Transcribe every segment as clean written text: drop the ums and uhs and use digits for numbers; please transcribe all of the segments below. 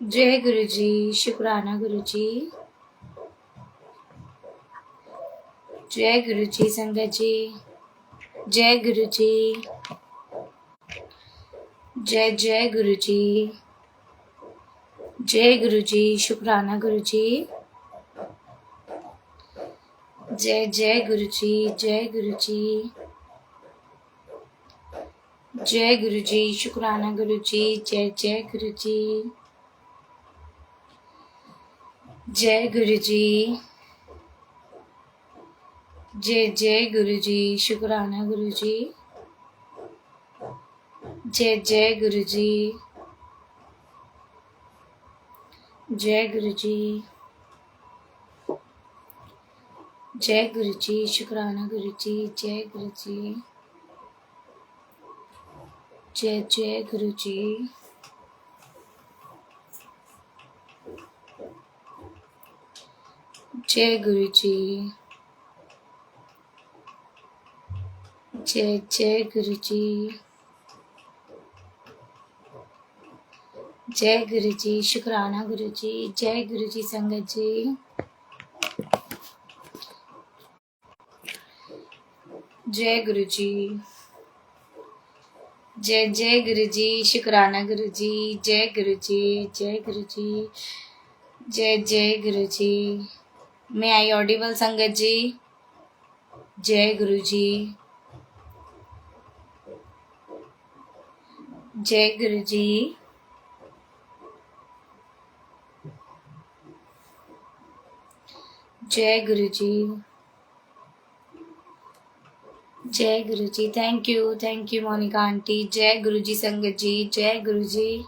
जय गुरु जी। शुक्राना गुरु जी। जय गुरु जी। संगत जी जय गुरु जी। जय जय गुरु जी। जय गुरु जी। शुक्राना गुरु जी। जय जय गुरु जी। जय गुरु जी। जय गुरु जी। शुक्राना गुरु जी। जय जय गुरु जी। जय गुरु जी। जय जय गुरु जी। शुक्राना गुरु जी। जय जय गुरु जी। जय गुरु जी। जय गुरु जी। शुक्राना गुरु जी। जय गुरु जी। जय जय गुरु जी। जय गुरु जी। जय जय गुरु जी। जय गुरु जी। शुक्राना गुरु जी। जय गुरु जी। संगत जी जय गुरु जी। जय जय गुरु जी। शुक्राना गुरु जी। जय गुरु जी। जय गुरु जी। जय जय गुरु जी। मैं आई ऑडिबल संगत जी। जय गुरु जी। जय गुरु जी। जय गुरु जी। जय Guru ji. Thank you Monica aunty. जय गुरु जी। संगत जी जय गुरु जी।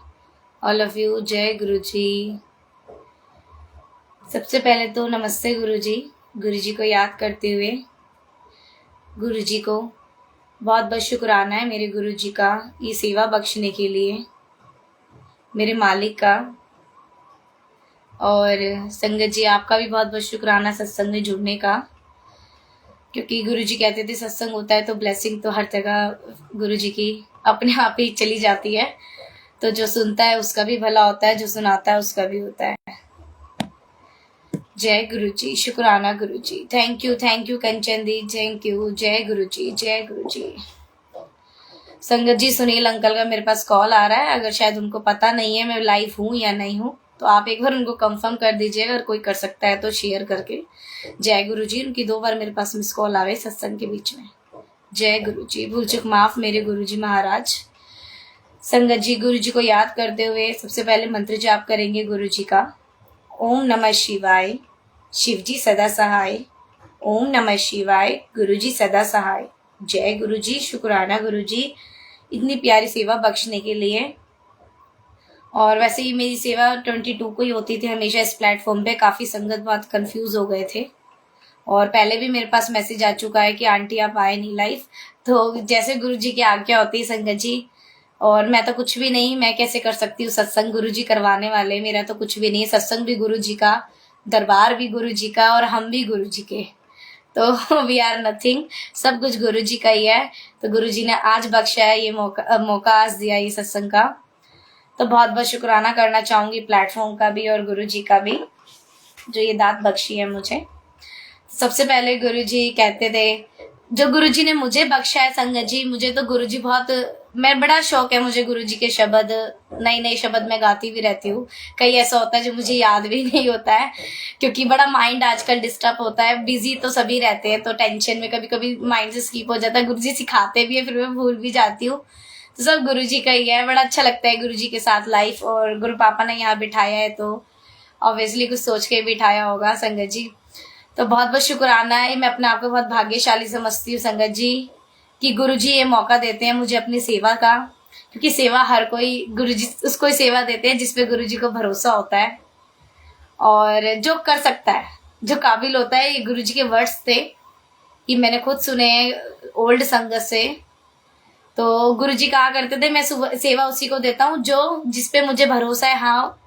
ऑल ऑफ यू जय गुरु जी। सबसे पहले तो नमस्ते गुरु जी। गुरु जी को याद करते हुए गुरु जी को बहुत बहुत शुक्राना है मेरे गुरु जी का ये सेवा बख्शने के लिए, मेरे मालिक का। और संगत जी आपका भी बहुत बहुत शुक्राना सत्संग में जुड़ने का, क्योंकि गुरु जी कहते थे सत्संग होता है तो ब्लेसिंग तो हर जगह गुरु जी की अपने आप ही चली जाती है। तो जो सुनता है उसका भी भला होता है, जो सुनाता है उसका भी होता है। जय गुरु जी। शुक्राना गुरु जी। थैंक यू कंचन दी। Thank you. जय गुरु जी। जय गुरु जी। संगत जी सुनील अंकल का मेरे पास कॉल आ रहा है, अगर शायद उनको पता नहीं है मैं लाइव हूँ या नहीं हूँ तो आप एक बार उनको कंफर्म कर दीजिए, अगर कोई कर सकता है तो शेयर करके। जय गुरु जी। उनकी 2 बार मेरे पास मिस कॉल आवे सत्संग के बीच में। जय गुरु जी। भूल चूक माफ मेरे गुरु जी महाराज। संगत जी गुरु जी को याद करते हुए सबसे पहले मंत्र जाप करेंगे गुरु जी का। ओम नमः शिवाय। शिव जी सदा सहाय। ओम नमः शिवाय। गुरु जी सदा सहाय। जय गुरु जी। शुक्राना गुरु जी इतनी प्यारी सेवा बख्शने के लिए। और वैसे ही मेरी सेवा 22 को ही होती थी हमेशा इस प्लेटफॉर्म पे। काफ़ी संगत बहुत कंफ्यूज हो गए थे और पहले भी मेरे पास मैसेज आ चुका है कि आंटी आप आए नहीं लाइव। तो जैसे गुरु जी की आज्ञा होती है संगत जी, और मैं तो कुछ भी नहीं, मैं कैसे कर सकती हूँ सत्संग, गुरु जी करवाने वाले, मेरा तो कुछ भी नहीं है। सत्संग भी गुरु जी का, दरबार भी गुरु जी का और हम भी गुरु जी के, तो वी आर नथिंग, सब कुछ गुरु जी का ही है। तो गुरु जी ने आज बख्शा है ये मौका आज दिया ये सत्संग का, तो बहुत बहुत शुक्राना करना चाहूंगी प्लेटफॉर्म का भी और गुरु जी का भी जो ये दात बख्शी है मुझे। सबसे पहले गुरु जी कहते थे, जो गुरु जी ने मुझे बख्शा है संगत जी, मुझे तो गुरु जी बहुत, मैं बड़ा शौक है मुझे गुरु जी के शब्द, नए नए शब्द मैं गाती भी रहती हूँ। कई ऐसा होता है जो मुझे याद भी नहीं होता है, क्योंकि बड़ा माइंड आजकल डिस्टर्ब होता है, बिजी तो सभी रहते हैं, तो टेंशन में कभी कभी माइंड से स्किप हो जाता है। गुरु जी सिखाते भी है फिर मैं भूल भी जाती हूँ, तो सब गुरु जी का ही है। बड़ा अच्छा लगता है गुरु जी के साथ लाइफ, और गुरु पापा ने यहाँ बिठाया है तो ऑब्वियसली कुछ सोच के बिठाया होगा संगत जी। तो बहुत बहुत शुक्राना है, मैं अपने आप को बहुत भाग्यशाली समझती हूँ संगत जी कि गुरु जी ये मौका देते हैं मुझे अपनी सेवा का, क्योंकि सेवा हर कोई, गुरु जी उसको ही सेवा देते हैं जिसपे गुरु जी को भरोसा होता है और जो कर सकता है, जो काबिल होता है। ये गुरु जी के वर्ड्स थे, ये मैंने खुद सुने ओल्ड संगत से। तो गुरु जी कहा करते थे मैं सेवा उसी को देता हूँ जो जिसपे मुझे भरोसा है, हाँ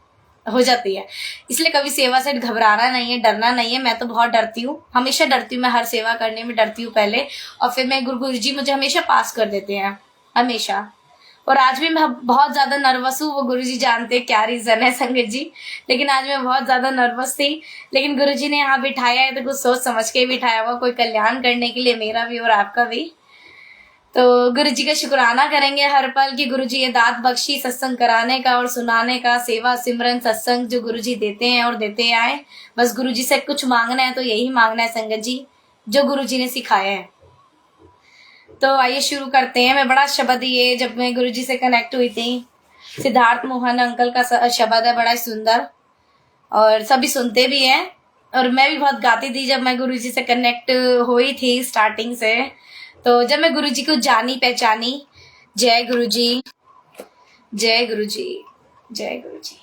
हो जाती है। इसलिए कभी सेवा से घबराना नहीं है, डरना नहीं है। मैं तो बहुत डरती हूँ, हमेशा डरती हूँ, मैं हर सेवा करने में डरती हूँ पहले, और फिर मैं गुरु जी मुझे हमेशा पास कर देते हैं, हमेशा। और आज भी मैं बहुत ज्यादा नर्वस हूँ। वो गुरुजी जानते क्या रीजन है संगत जी, लेकिन आज मैं बहुत ज्यादा नर्वस थी। लेकिन गुरुजी ने यहाँ बिठाया है तो कुछ सोच समझ के ही बिठाया हुआ, कोई कल्याण करने के लिए, मेरा भी और आपका भी। तो गुरुजी का शुक्राना करेंगे हर पल कि गुरुजी ये दात बख्शी सत्संग कराने का और सुनाने का, सेवा सिमरन सत्संग जो गुरुजी देते हैं और देते आए। बस गुरुजी से कुछ मांगना है तो यही मांगना है संगत जी, जो गुरुजी ने सिखाया है। तो आइए शुरू करते हैं। मैं बड़ा शब्द ये जब मैं गुरुजी से कनेक्ट हुई थी, सिद्धार्थ मोहन अंकल का शब्द है, बड़ा ही सुंदर और सभी सुनते भी हैं। और मैं भी बहुत गाती थी जब मैं गुरुजी से कनेक्ट हुई थी स्टार्टिंग से। तो जब मैं गुरुजी को जानी पहचानी, जय गुरुजी, जय गुरुजी, जय गुरुजी,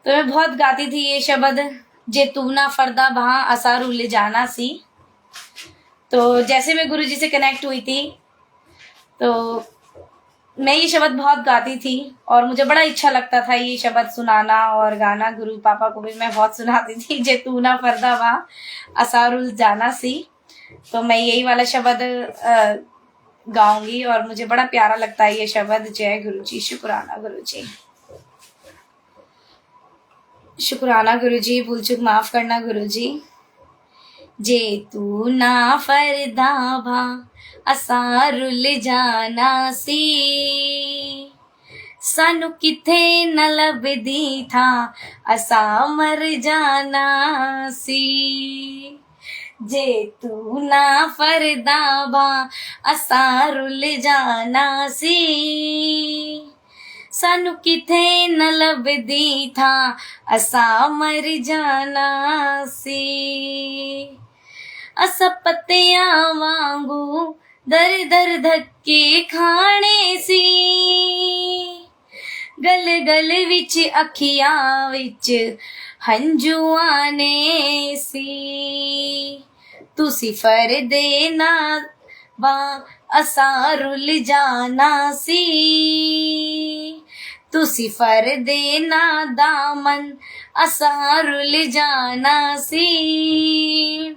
तो मैं बहुत गाती थी ये शब्द, जे तू ना फरदा वहां असारू ले जाना सी। तो जैसे मैं गुरुजी से कनेक्ट हुई थी तो मैं ये शब्द बहुत गाती थी और मुझे बड़ा अच्छा लगता था ये शब्द सुनाना और गाना। गुरु पापा को भी मैं बहुत सुनाती थी, जे तू ना फरदा वहां असारुल जाना सी। तो मैं यही वाला शब्द गाऊंगी और मुझे बड़ा प्यारा लगता है ये शब्द। जय गुरुजी, शुक्राना गुरुजी, शुक्राना गुरुजी, भूल चूक माफ करना गुरुजी। जे तू ना फरदावा असारुल जाना सी, सानू किथे न लभदी था असा मर जाना सी। जे तू ना फरदावा असारुल जाना सी, सानू किथे न लभदी था असा मर जाना सी। असा पत्तियां वांगू दर दर धक्के खाने सी, गल गल विच अखियां विच हंजू आने सी। तुसी फरदे ना वा असा रुल जाना सी, तुसी फरदे ना दामन असा रुल जाना सी।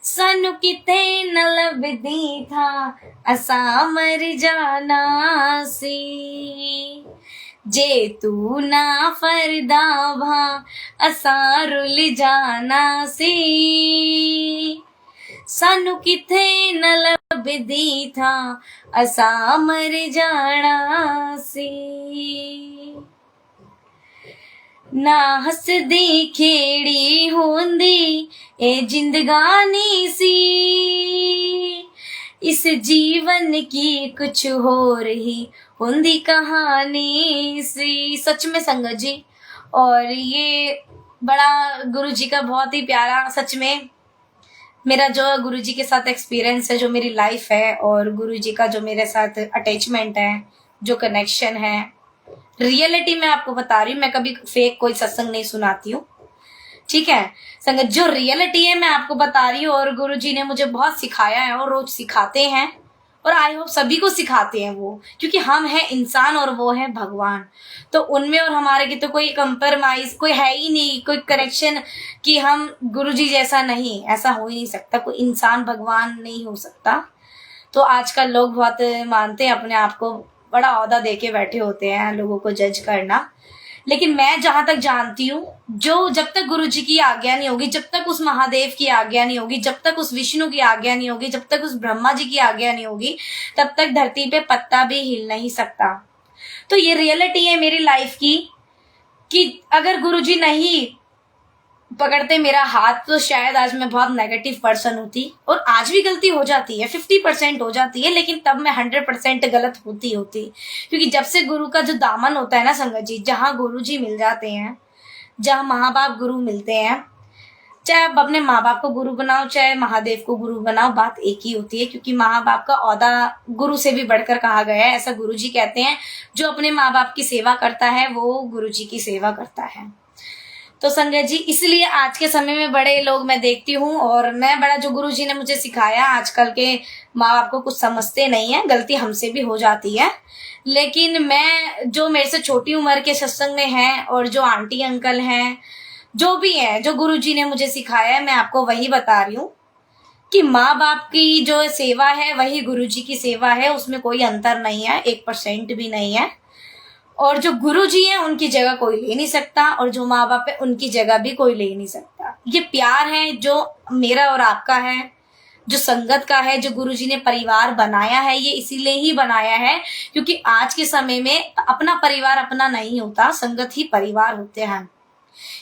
सानू किथे न लभदी था असा मर जाना सी। जे तू ना फरदावा असा रुल जाना सी, सानू किथे न लभदी था असा मर जाना सी। ना हसदी खेड़ी होंदी ए जिंदगानी सी, इस जीवन की कुछ हो रही होंदी कहानी सी। सच में संगत जी, और ये बड़ा गुरुजी का बहुत ही प्यारा, सच में मेरा जो गुरुजी के साथ एक्सपीरियंस है, जो मेरी लाइफ है और गुरुजी का जो मेरे साथ अटैचमेंट है, जो कनेक्शन है, रियलिटी मैं आपको बता रही हूँ। मैं कभी फेक कोई सत्संग नहीं सुनाती हूँ, ठीक है संगत। जो रियलिटी है मैं आपको बता रही हूँ और गुरुजी ने मुझे बहुत सिखाया है और रोज सिखाते हैं और आई होप सभी को सिखाते हैं वो, क्योंकि हम हैं इंसान और वो है भगवान। तो उनमें और हमारे की तो कोई कंप्रोमाइज कोई है ही नहीं, कोई करेक्शन कि हम गुरुजी जैसा नहीं, ऐसा हो ही नहीं सकता। कोई इंसान भगवान नहीं हो सकता। तो आजकल लोग बहुत मानते हैं अपने आप को, बड़ा औहदा दे के बैठे होते हैं लोगों को जज करना। लेकिन मैं जहां तक जानती हूँ, जो जब तक गुरुजी की आज्ञा नहीं होगी, जब तक उस महादेव की आज्ञा नहीं होगी, जब तक उस विष्णु की आज्ञा नहीं होगी, जब तक उस ब्रह्मा जी की आज्ञा नहीं होगी, तब तक धरती पे पत्ता भी हिल नहीं सकता। तो ये रियलिटी है मेरी लाइफ की कि अगर गुरुजी नहीं पकड़ते मेरा हाथ तो शायद आज मैं बहुत नेगेटिव पर्सन होती। और आज भी गलती हो जाती है, 50% हो जाती है, लेकिन तब मैं 100% गलत होती। क्योंकि जब से गुरु का जो दामन होता है ना संगत जी, जहाँ गुरु जी मिल जाते हैं, जहाँ माँ बाप गुरु मिलते हैं, चाहे आप अपने माँ बाप को गुरु बनाओ चाहे महादेव को गुरु बनाओ, बात एक ही होती है। क्योंकि माँ बाप का औहदा गुरु से भी बढ़कर कहा गया है, ऐसा गुरु जी कहते हैं। जो अपने माँ बाप की सेवा करता है वो गुरु जी की सेवा करता है। तो संगत जी, इसलिए आज के समय में बड़े लोग मैं देखती हूँ और मैं बड़ा, जो गुरुजी ने मुझे सिखाया, आजकल के माँ बाप को कुछ समझते नहीं है, गलती हमसे भी हो जाती है। लेकिन मैं, जो मेरे से छोटी उम्र के सत्संग में हैं और जो आंटी अंकल हैं, जो भी हैं, जो गुरुजी ने मुझे सिखाया है, मैं आपको वही बता रही हूँ कि माँ बाप की जो सेवा है वही गुरुजी की सेवा है, उसमें कोई अंतर नहीं है, 1% भी नहीं है। और जो गुरुजी है उनकी जगह कोई ले नहीं सकता, और जो माँ बाप है उनकी जगह भी कोई ले नहीं सकता। ये प्यार है जो मेरा और आपका है, जो संगत का है, जो गुरुजी ने परिवार बनाया है, ये इसीलिए ही बनाया है क्योंकि आज के समय में अपना परिवार अपना नहीं होता, संगत ही परिवार होते हैं।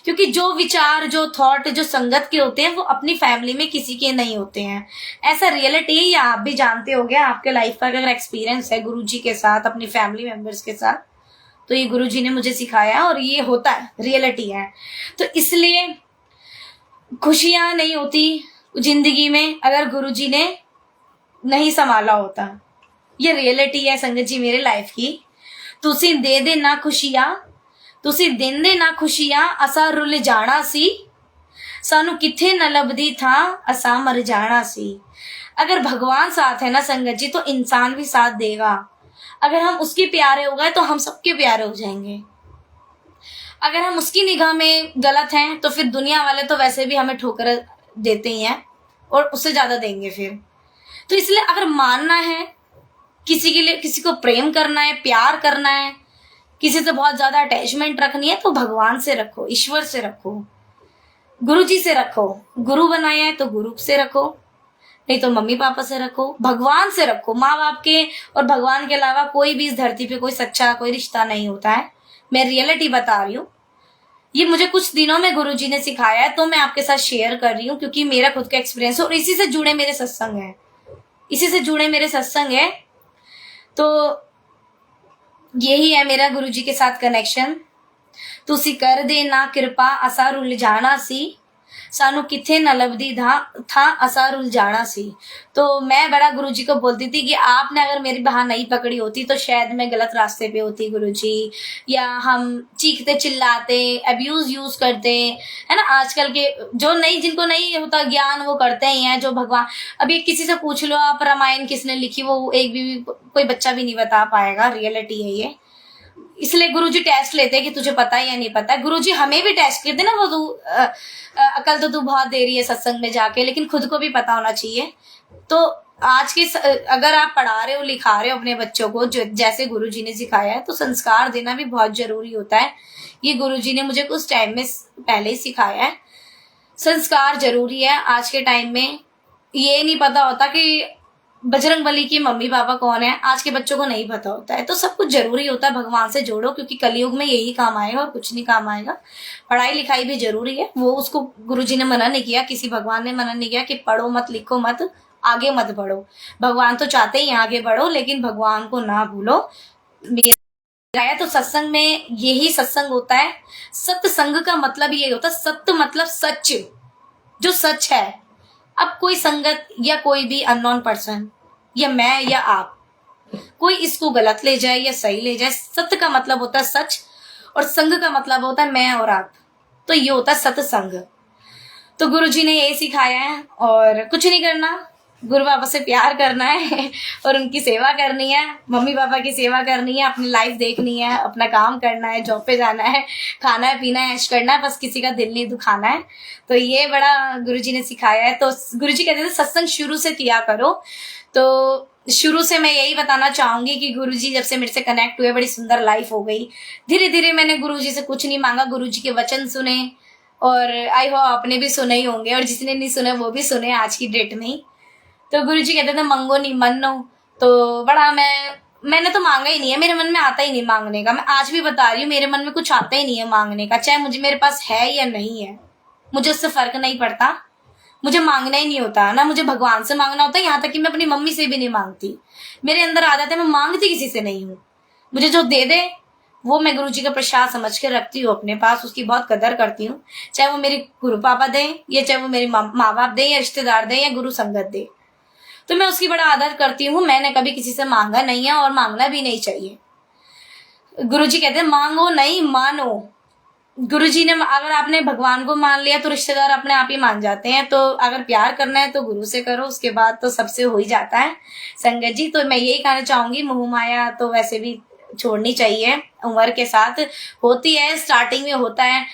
क्योंकि जो विचार, जो थॉट, जो संगत के होते हैं वो अपनी फैमिली में किसी के नहीं होते हैं। ऐसा रियलिटी है, या आप भी जानते होंगे, आपके लाइफ का अगर एक्सपीरियंस है गुरुजी के साथ, अपनी फैमिली मेंबर्स के साथ, तो ये गुरुजी ने मुझे सिखाया और ये होता है, रियलिटी है। तो इसलिए खुशियां नहीं होती जिंदगी में अगर गुरुजी ने नहीं संभाला होता। ये रियलिटी है संगत जी मेरे लाइफ की। तुसी दे दे ना खुशियां, तुसी देंदे ना खुशियां, असा रुल जाना सी, सानू किथे न लभदी था, असा मर जाना सी। अगर भगवान साथ है ना संगत जी, तो इंसान भी साथ देगा। अगर हम उसके प्यारे हो गए तो हम सबके प्यारे हो जाएंगे। अगर हम उसकी निगाह में गलत हैं तो फिर दुनिया वाले तो वैसे भी हमें ठोकर देते ही हैं, और उससे ज्यादा देंगे फिर। तो इसलिए अगर मानना है, किसी के लिए, किसी को प्रेम करना है, प्यार करना है, किसी से बहुत ज्यादा अटैचमेंट रखनी है, तो भगवान से रखो, ईश्वर से रखो, गुरु जी से रखो। गुरु बनाया है तो गुरु से रखो, नहीं तो मम्मी पापा से रखो, भगवान से रखो। माँ बाप के और भगवान के अलावा कोई भी इस धरती पे कोई सच्चा कोई रिश्ता नहीं होता है। मैं रियलिटी बता रही हूँ, ये मुझे कुछ दिनों में गुरुजी ने सिखाया है, तो मैं आपके साथ शेयर कर रही हूँ क्योंकि मेरा खुद का एक्सपीरियंस है और इसी से जुड़े मेरे सत्संग है, इसी से जुड़े मेरे सत्संग है। तो यही है मेरा गुरुजी के साथ कनेक्शन। तुसी कर दे ना कृपा, असा रुल जाना सी, सानू किथे न लभदी था, असा रुल जाना सी। तो मैं बड़ा गुरुजी को बोलती थी कि आपने अगर मेरी बाह नहीं पकड़ी होती तो शायद मैं गलत रास्ते पे होती गुरुजी, या हम चीखते चिल्लाते, अब्यूज यूज करते, है ना। आजकल के जो नहीं, जिनको नहीं होता ज्ञान, वो करते ही हैं। जो भगवान, अभी किसी से पूछ लो आप रामायण किसने लिखी, वो एक भी कोई बच्चा भी नहीं बता पाएगा। रियलिटी है ये। इसलिए गुरुजी टेस्ट लेते हैं कि तुझे पता है या नहीं पता है। गुरुजी हमें भी टेस्ट करते ना, वो तू अकल तो तू बहुत दे रही है सत्संग में जाके, लेकिन खुद को भी पता होना चाहिए। तो आज के अगर आप पढ़ा रहे हो, लिखा रहे हो अपने बच्चों को जैसे गुरुजी ने सिखाया है, तो संस्कार देना भी बहुत जरूरी होता है। ये गुरुजी ने मुझे कुछ टाइम में पहले ही सिखाया है। संस्कार जरूरी है। आज के टाइम में ये नहीं पता होता कि बजरंगबली की मम्मी पापा कौन है, आज के बच्चों को नहीं पता होता है। तो सब कुछ जरूरी होता है। भगवान से जोड़ो, क्योंकि कलयुग में यही काम आएगा और कुछ नहीं काम आएगा। पढ़ाई लिखाई भी जरूरी है, वो उसको गुरुजी ने मना नहीं किया, किसी भगवान ने मना नहीं किया कि पढ़ो मत, लिखो मत, आगे मत बढ़ो। भगवान तो चाहते ही आगे बढ़ो, लेकिन भगवान को ना भूलो। मेरा तो सत्संग में यही सत्संग होता है। सत्संग का मतलब ये होता है, सत्य मतलब सच, जो सच है। अब कोई संगत या कोई भी अननोन पर्सन, या मैं या आप, कोई इसको गलत ले जाए या सही ले जाए, सत्य का मतलब होता है सच, और संग का मतलब होता है मैं और आप। तो ये होता है सत्संग। तो गुरुजी ने यही सिखाया है, और कुछ नहीं करना, गुरु बाबा से प्यार करना है और उनकी सेवा करनी है, मम्मी पापा की सेवा करनी है, अपनी लाइफ देखनी है, अपना काम करना है, जॉब पे जाना है, खाना है, पीना है, ऐश करना है, बस किसी का दिल नहीं दुखाना है। तो ये बड़ा गुरुजी ने सिखाया है। तो गुरुजी कहते थे सत्संग शुरू से किया करो। तो शुरू से मैं यही बताना चाहूंगी कि गुरुजी जब से मेरे से कनेक्ट हुए, बड़ी सुंदर लाइफ हो गई। धीरे धीरे मैंने गुरुजी से कुछ नहीं मांगा, गुरुजी के वचन सुने, और आई होप आपने भी सुने ही होंगे, और जिसने नहीं सुने वो भी सुने आज की डेट में ही। तो गुरुजी कहते थे मंगो नहीं मनो। तो बड़ा मैंने तो मांगा ही नहीं है, मेरे मन में आता ही नहीं मांगने का। मैं आज भी बता रही हूँ, मेरे मन में कुछ आता ही नहीं है मांगने का, चाहे मुझे मेरे पास है या नहीं है, मुझे उससे फर्क नहीं पड़ता। मुझे मांगना ही नहीं होता ना, मुझे भगवान से मांगना होता है। यहाँ तक कि मैं अपनी मम्मी से भी नहीं मांगती, मेरे अंदर आदत है, मैं मांगती किसी से नहीं हूँ। मुझे जो दे दे वो मैं गुरुजी का प्रसाद समझ के रखती हूँ अपने पास, उसकी बहुत कदर करती हूँ। चाहे वो मेरे गुरु पापा दे, या चाहे वो मेरे माँ बाप दे, या रिश्तेदार दे, या गुरु संगत दे, तो मैं उसकी बड़ा आदर करती हूँ। मैंने कभी किसी से मांगा नहीं है, और मांगना भी नहीं चाहिए। गुरुजी कहते हैं मांगो नहीं मानो। गुरुजी ने, अगर आपने भगवान को मान लिया तो रिश्तेदार अपने आप ही मान जाते हैं। तो अगर प्यार करना है तो गुरु से करो, उसके बाद तो सबसे हो ही जाता है संगत जी। तो मैं यही कहना चाहूंगी, मोह माया तो वैसे भी छोड़नी चाहिए, उम्र के साथ होती है, स्टार्टिंग में होता है।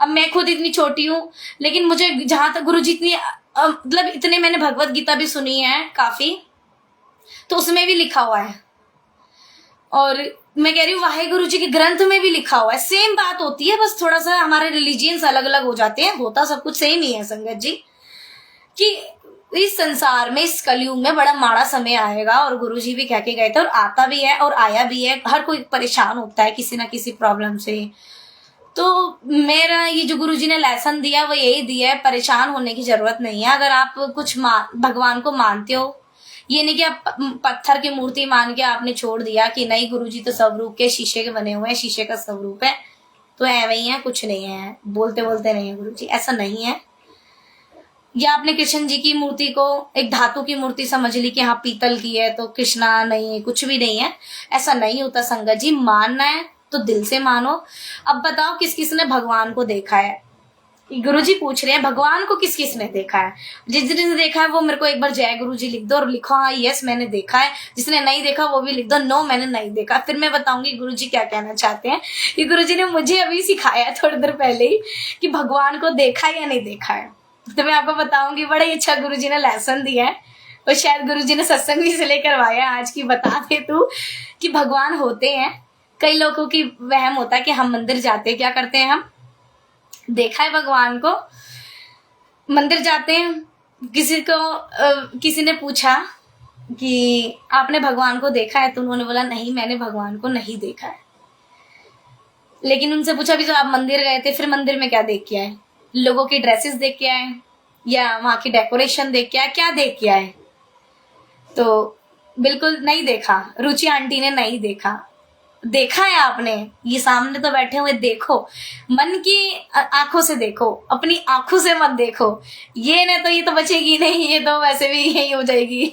अब मैं खुद इतनी छोटी हूँ, लेकिन मुझे जहां तक गुरुजी इतनी मतलब इतने मैंने भगवत गीता भी सुनी है काफी, तो उसमें भी लिखा हुआ है, और मैं कह रही हूँ वाहेगुरु जी के ग्रंथ में भी लिखा हुआ है। सेम बात होती है, बस थोड़ा सा हमारे रिलीजियंस अलग अलग हो जाते हैं, होता सब कुछ सेम ही है संगत जी, कि इस संसार में, इस कलयुग में बड़ा माड़ा समय आएगा, और गुरु जी भी कह के गए थे, और आता भी है और आया भी है। हर कोई परेशान होता है किसी ना किसी प्रॉब्लम से। तो मेरा ये जो गुरु जी ने लेसन दिया वो यही दिया है, परेशान होने की जरूरत नहीं है। अगर आप कुछ भगवान को मानते हो, ये नहीं कि आप पत्थर की मूर्ति मान के आपने छोड़ दिया कि नहीं गुरु जी तो स्वरूप के शीशे के बने हुए हैं, शीशे का स्वरूप है तो ऐवे ही है, कुछ नहीं है, बोलते बोलते नहीं है गुरु जी, ऐसा नहीं है। या आपने कृष्ण जी की मूर्ति को एक धातु की मूर्ति समझ ली कि हाँ पीतल की है तो कृष्णा नहीं है, कुछ भी नहीं है, ऐसा नहीं होता संगत जी। मानना है तो दिल से मानो। अब बताओ किस किस ने भगवान को देखा है? गुरु जी पूछ रहे हैं भगवान को किस किस ने देखा है? जिसने देखा है वो मेरे को एक बार जय गुरु जी लिख दो और लिखो हाँ यस मैंने देखा है। जिसने नहीं देखा वो भी लिख दो नो मैंने नहीं देखा। फिर मैं बताऊंगी गुरु जी क्या कहना चाहते हैं। कि गुरु जी ने मुझे अभी सिखाया थोड़ी देर पहले ही कि भगवान को देखा या नहीं देखा है, तो मैं आपको बताऊंगी। बड़ा ही अच्छा गुरु जी ने लेसन दिया है, और शायद गुरु जी ने सत्संग भी इसलिए करवाया आज की बता दे तू कि भगवान होते हैं। कई लोगों की वहम होता है कि हम मंदिर जाते क्या करते हैं, हम देखा है भगवान को, मंदिर जाते हैं। किसी ने पूछा कि आपने भगवान को देखा है, तो उन्होंने बोला नहीं मैंने भगवान को नहीं देखा है। लेकिन उनसे पूछा भी तो आप मंदिर गए थे, फिर मंदिर में क्या देख के आए? लोगों की ड्रेसेस देख के आए या वहां की डेकोरेशन देख के आए, क्या देख के आए? तो बिल्कुल नहीं देखा। रुचि आंटी ने नहीं देखा। देखा है आपने? ये सामने तो बैठे हुए देखो, मन की आंखों से देखो, अपनी आंखों से मत देखो। ये नहीं तो ये तो बचेगी नहीं, ये तो वैसे भी यही हो जाएगी।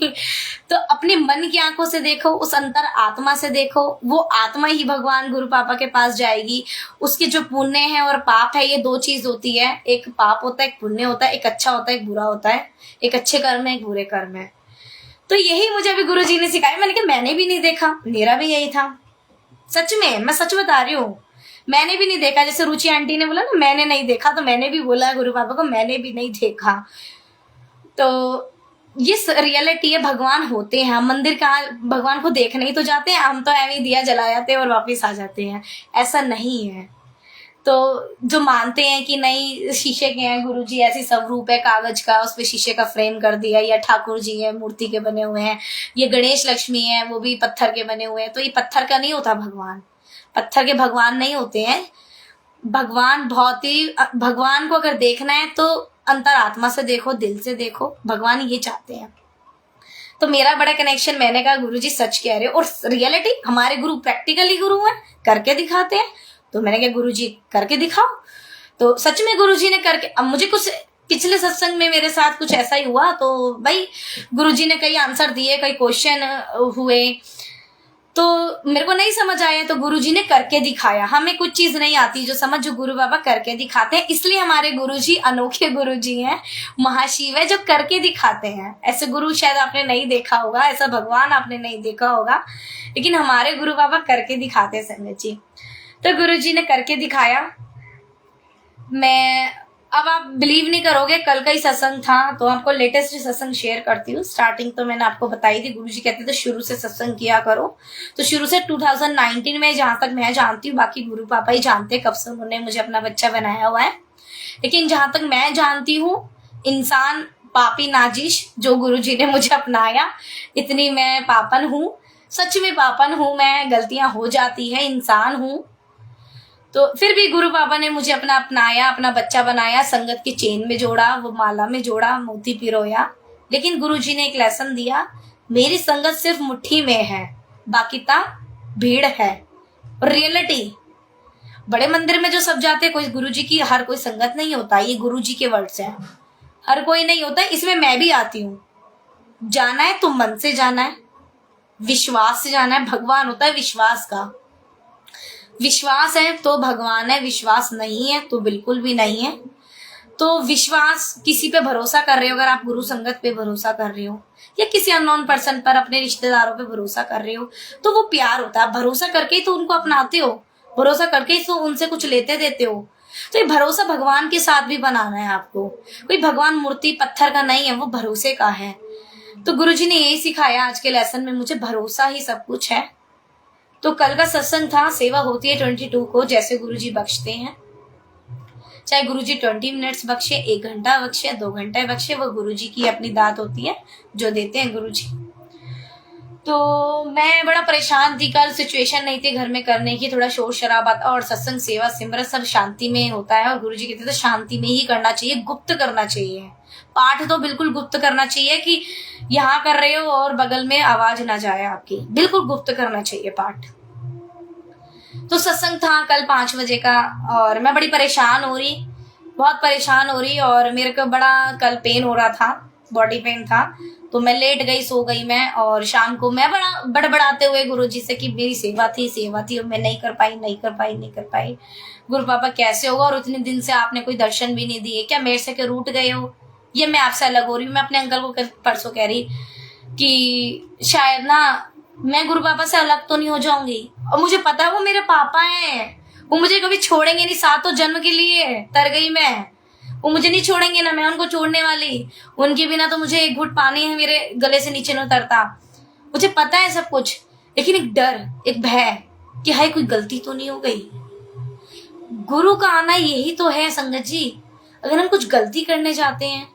तो अपने मन की आंखों से देखो, उस अंतर आत्मा से देखो। वो आत्मा ही भगवान गुरु पापा के पास जाएगी। उसके जो पुण्य है और पाप है, ये दो चीज होती है। एक पाप होता है, एक पुण्य होता है, एक अच्छा होता है, एक बुरा होता है, एक अच्छे कर्म है, एक बुरे कर्म है। तो यही मुझे अभी गुरु जी ने सिखाया। मैंने कहा मैंने भी नहीं देखा, मेरा भी यही था। सच में मैं सच बता रही हूँ, मैंने भी नहीं देखा। जैसे रुचि आंटी ने बोला ना मैंने नहीं देखा, तो मैंने भी बोला गुरु पापा को मैंने भी नहीं देखा। तो ये रियलिटी है, भगवान होते हैं। हम मंदिर कहाँ भगवान को देखने ही तो जाते हैं, हम तो ऐਵੇਂ दिया जला जाते हैं और वापस आ जाते हैं, ऐसा नहीं है। तो जो मानते हैं कि नहीं शीशे के हैं गुरु जी, ऐसी स्वरूप है कागज का, उस पे शीशे का फ्रेम कर दिया, या ठाकुर जी है मूर्ति के बने हुए हैं, ये गणेश लक्ष्मी है वो भी पत्थर के बने हुए हैं, तो ये पत्थर का नहीं होता भगवान, पत्थर के भगवान नहीं होते हैं। भगवान बहुत ही, भगवान को अगर देखना है तो अंतरात्मा से देखो, दिल से देखो, भगवान ये चाहते हैं। तो मेरा बड़ा कनेक्शन, मैंने कहा गुरु जी सच कह रहे हो। और रियलिटी हमारे गुरु प्रैक्टिकली गुरु हैं, करके दिखाते हैं। तो मैंने कहा गुरु जी करके दिखाओ। तो सच में गुरु जी ने करके, अब मुझे कुछ पिछले सत्संग में मेरे साथ कुछ ऐसा ही हुआ, तो भाई गुरु जी ने कई आंसर दिए, कई क्वेश्चन हुए, तो मेरे को नहीं समझ आया, तो गुरु जी ने करके दिखाया। हमें कुछ चीज नहीं आती जो समझ, जो गुरु बाबा करके दिखाते हैं। इसलिए हमारे गुरु जी अनोखे गुरु जी हैं, महाशिव है, जो करके दिखाते हैं। ऐसे गुरु शायद आपने नहीं देखा होगा, ऐसा भगवान आपने नहीं देखा होगा, लेकिन हमारे गुरु बाबा करके दिखाते हैं संगत जी। तो गुरु जी ने करके दिखाया। मैं अब आप बिलीव नहीं करोगे, कल का ही सत्संग था, तो आपको लेटेस्ट सत्संग शेयर करती हूँ। स्टार्टिंग तो मैंने आपको बताई थी, गुरु जी कहते थे शुरू से सत्संग किया करो। तो शुरू से 2019 में जहां तक मैं जानती हूँ, बाकी गुरु पापा ही जानते कब से उन्होंने मुझे अपना बच्चा बनाया हुआ है, लेकिन जहां तक मैं जानती हूँ, इंसान पापी नाजिश जो गुरु जी ने मुझे अपनाया, इतनी मैं पापन हूँ, सच में पापन हूँ मैं, गलतियां हो जाती है, इंसान हूँ। तो फिर भी गुरु बाबा ने मुझे अपना अपनाया, अपना बच्चा बनाया, संगत की चेन में जोड़ा, वो माला में जोड़ा, मोती पिरोया। लेकिन गुरु जी ने एक लेसन दिया, मेरी संगत सिर्फ मुट्ठी में है, बाकी ता भीड़ है। और रियलिटी, बड़े मंदिर में जो सब जाते, कोई गुरु जी की हर कोई संगत नहीं होता, ये गुरु जी के वर्ड्स हैं, हर कोई नहीं होता, इसमें मैं भी आती हूँ। जाना है तो मन से जाना है, विश्वास से जाना है। भगवान होता है विश्वास का, विश्वास है तो भगवान है, विश्वास नहीं है तो बिल्कुल भी नहीं है। तो विश्वास, किसी पे भरोसा कर रहे हो, अगर आप गुरु संगत पे भरोसा कर रहे हो, या किसी अननोन पर्सन पर, अपने रिश्तेदारों पे भरोसा कर रहे हो, तो वो प्यार होता है। भरोसा करके ही तो उनको अपनाते हो, भरोसा करके ही तो उनसे कुछ लेते देते हो। तो ये भरोसा भगवान के साथ भी बनाना है आपको। कोई भगवान मूर्ति पत्थर का नहीं है, वो भरोसे का है। तो गुरुजी ने यही सिखाया आज के लेसन में, मुझे भरोसा ही सब कुछ है। तो कल का सत्संग था, सेवा होती है 22 को, जैसे गुरुजी बख्शते हैं। चाहे गुरुजी 20 मिनट्स बख्शे, 1 घंटा बख्शे, 2 घंटे बख्शे, वो गुरुजी की अपनी दात होती है जो देते हैं गुरुजी। तो मैं बड़ा परेशान थी, कल सिचुएशन नहीं थी घर में करने की, थोड़ा शोर शराबा था और सत्संग सेवा सिमरन सब शांति में होता है। और गुरुजी कहते थे शांति में ही करना चाहिए, गुप्त करना चाहिए। पाठ तो बिल्कुल गुप्त करना चाहिए कि यहाँ कर रहे हो और बगल में आवाज ना जाए आपकी, बिल्कुल गुप्त करना चाहिए पाठ। तो सत्संग था कल 5 बजे का और मैं बड़ी परेशान हो रही, बहुत परेशान हो रही, और मेरे को बड़ा कल पेन हो रहा था, बॉडी पेन था। तो मैं लेट गई, सो गई मैं। और शाम को मैं बड़ा बड़बड़ाते हुए गुरुजी से कि मेरी सेवा थी और मैं नहीं कर पाई। गुरु पापा कैसे होगा, और उतने दिन से आपने कोई दर्शन भी नहीं दिए, क्या मेरे से क्या रूठ गए हो? ये मैं आपसे अलग हो रही हूँ। मैं अपने अंकल को परसों कह रही कि शायद ना मैं गुरु पापा से अलग तो नहीं हो जाऊंगी, और मुझे पता है वो मेरे पापा हैं, वो मुझे कभी छोड़ेंगे नहीं, 7 जन्म के लिए तर गई मैं, वो मुझे नहीं छोड़ेंगे ना मैं उनको छोड़ने वाली। उनके बिना तो मुझे एक घुट पानी है मेरे गले से नीचे न उतरता। मुझे पता है सब कुछ, लेकिन एक डर, एक भय कि हाय कोई गलती तो नहीं हो गई। गुरु का आना यही तो है संगत जी। अगर हम कुछ गलती करने जाते हैं,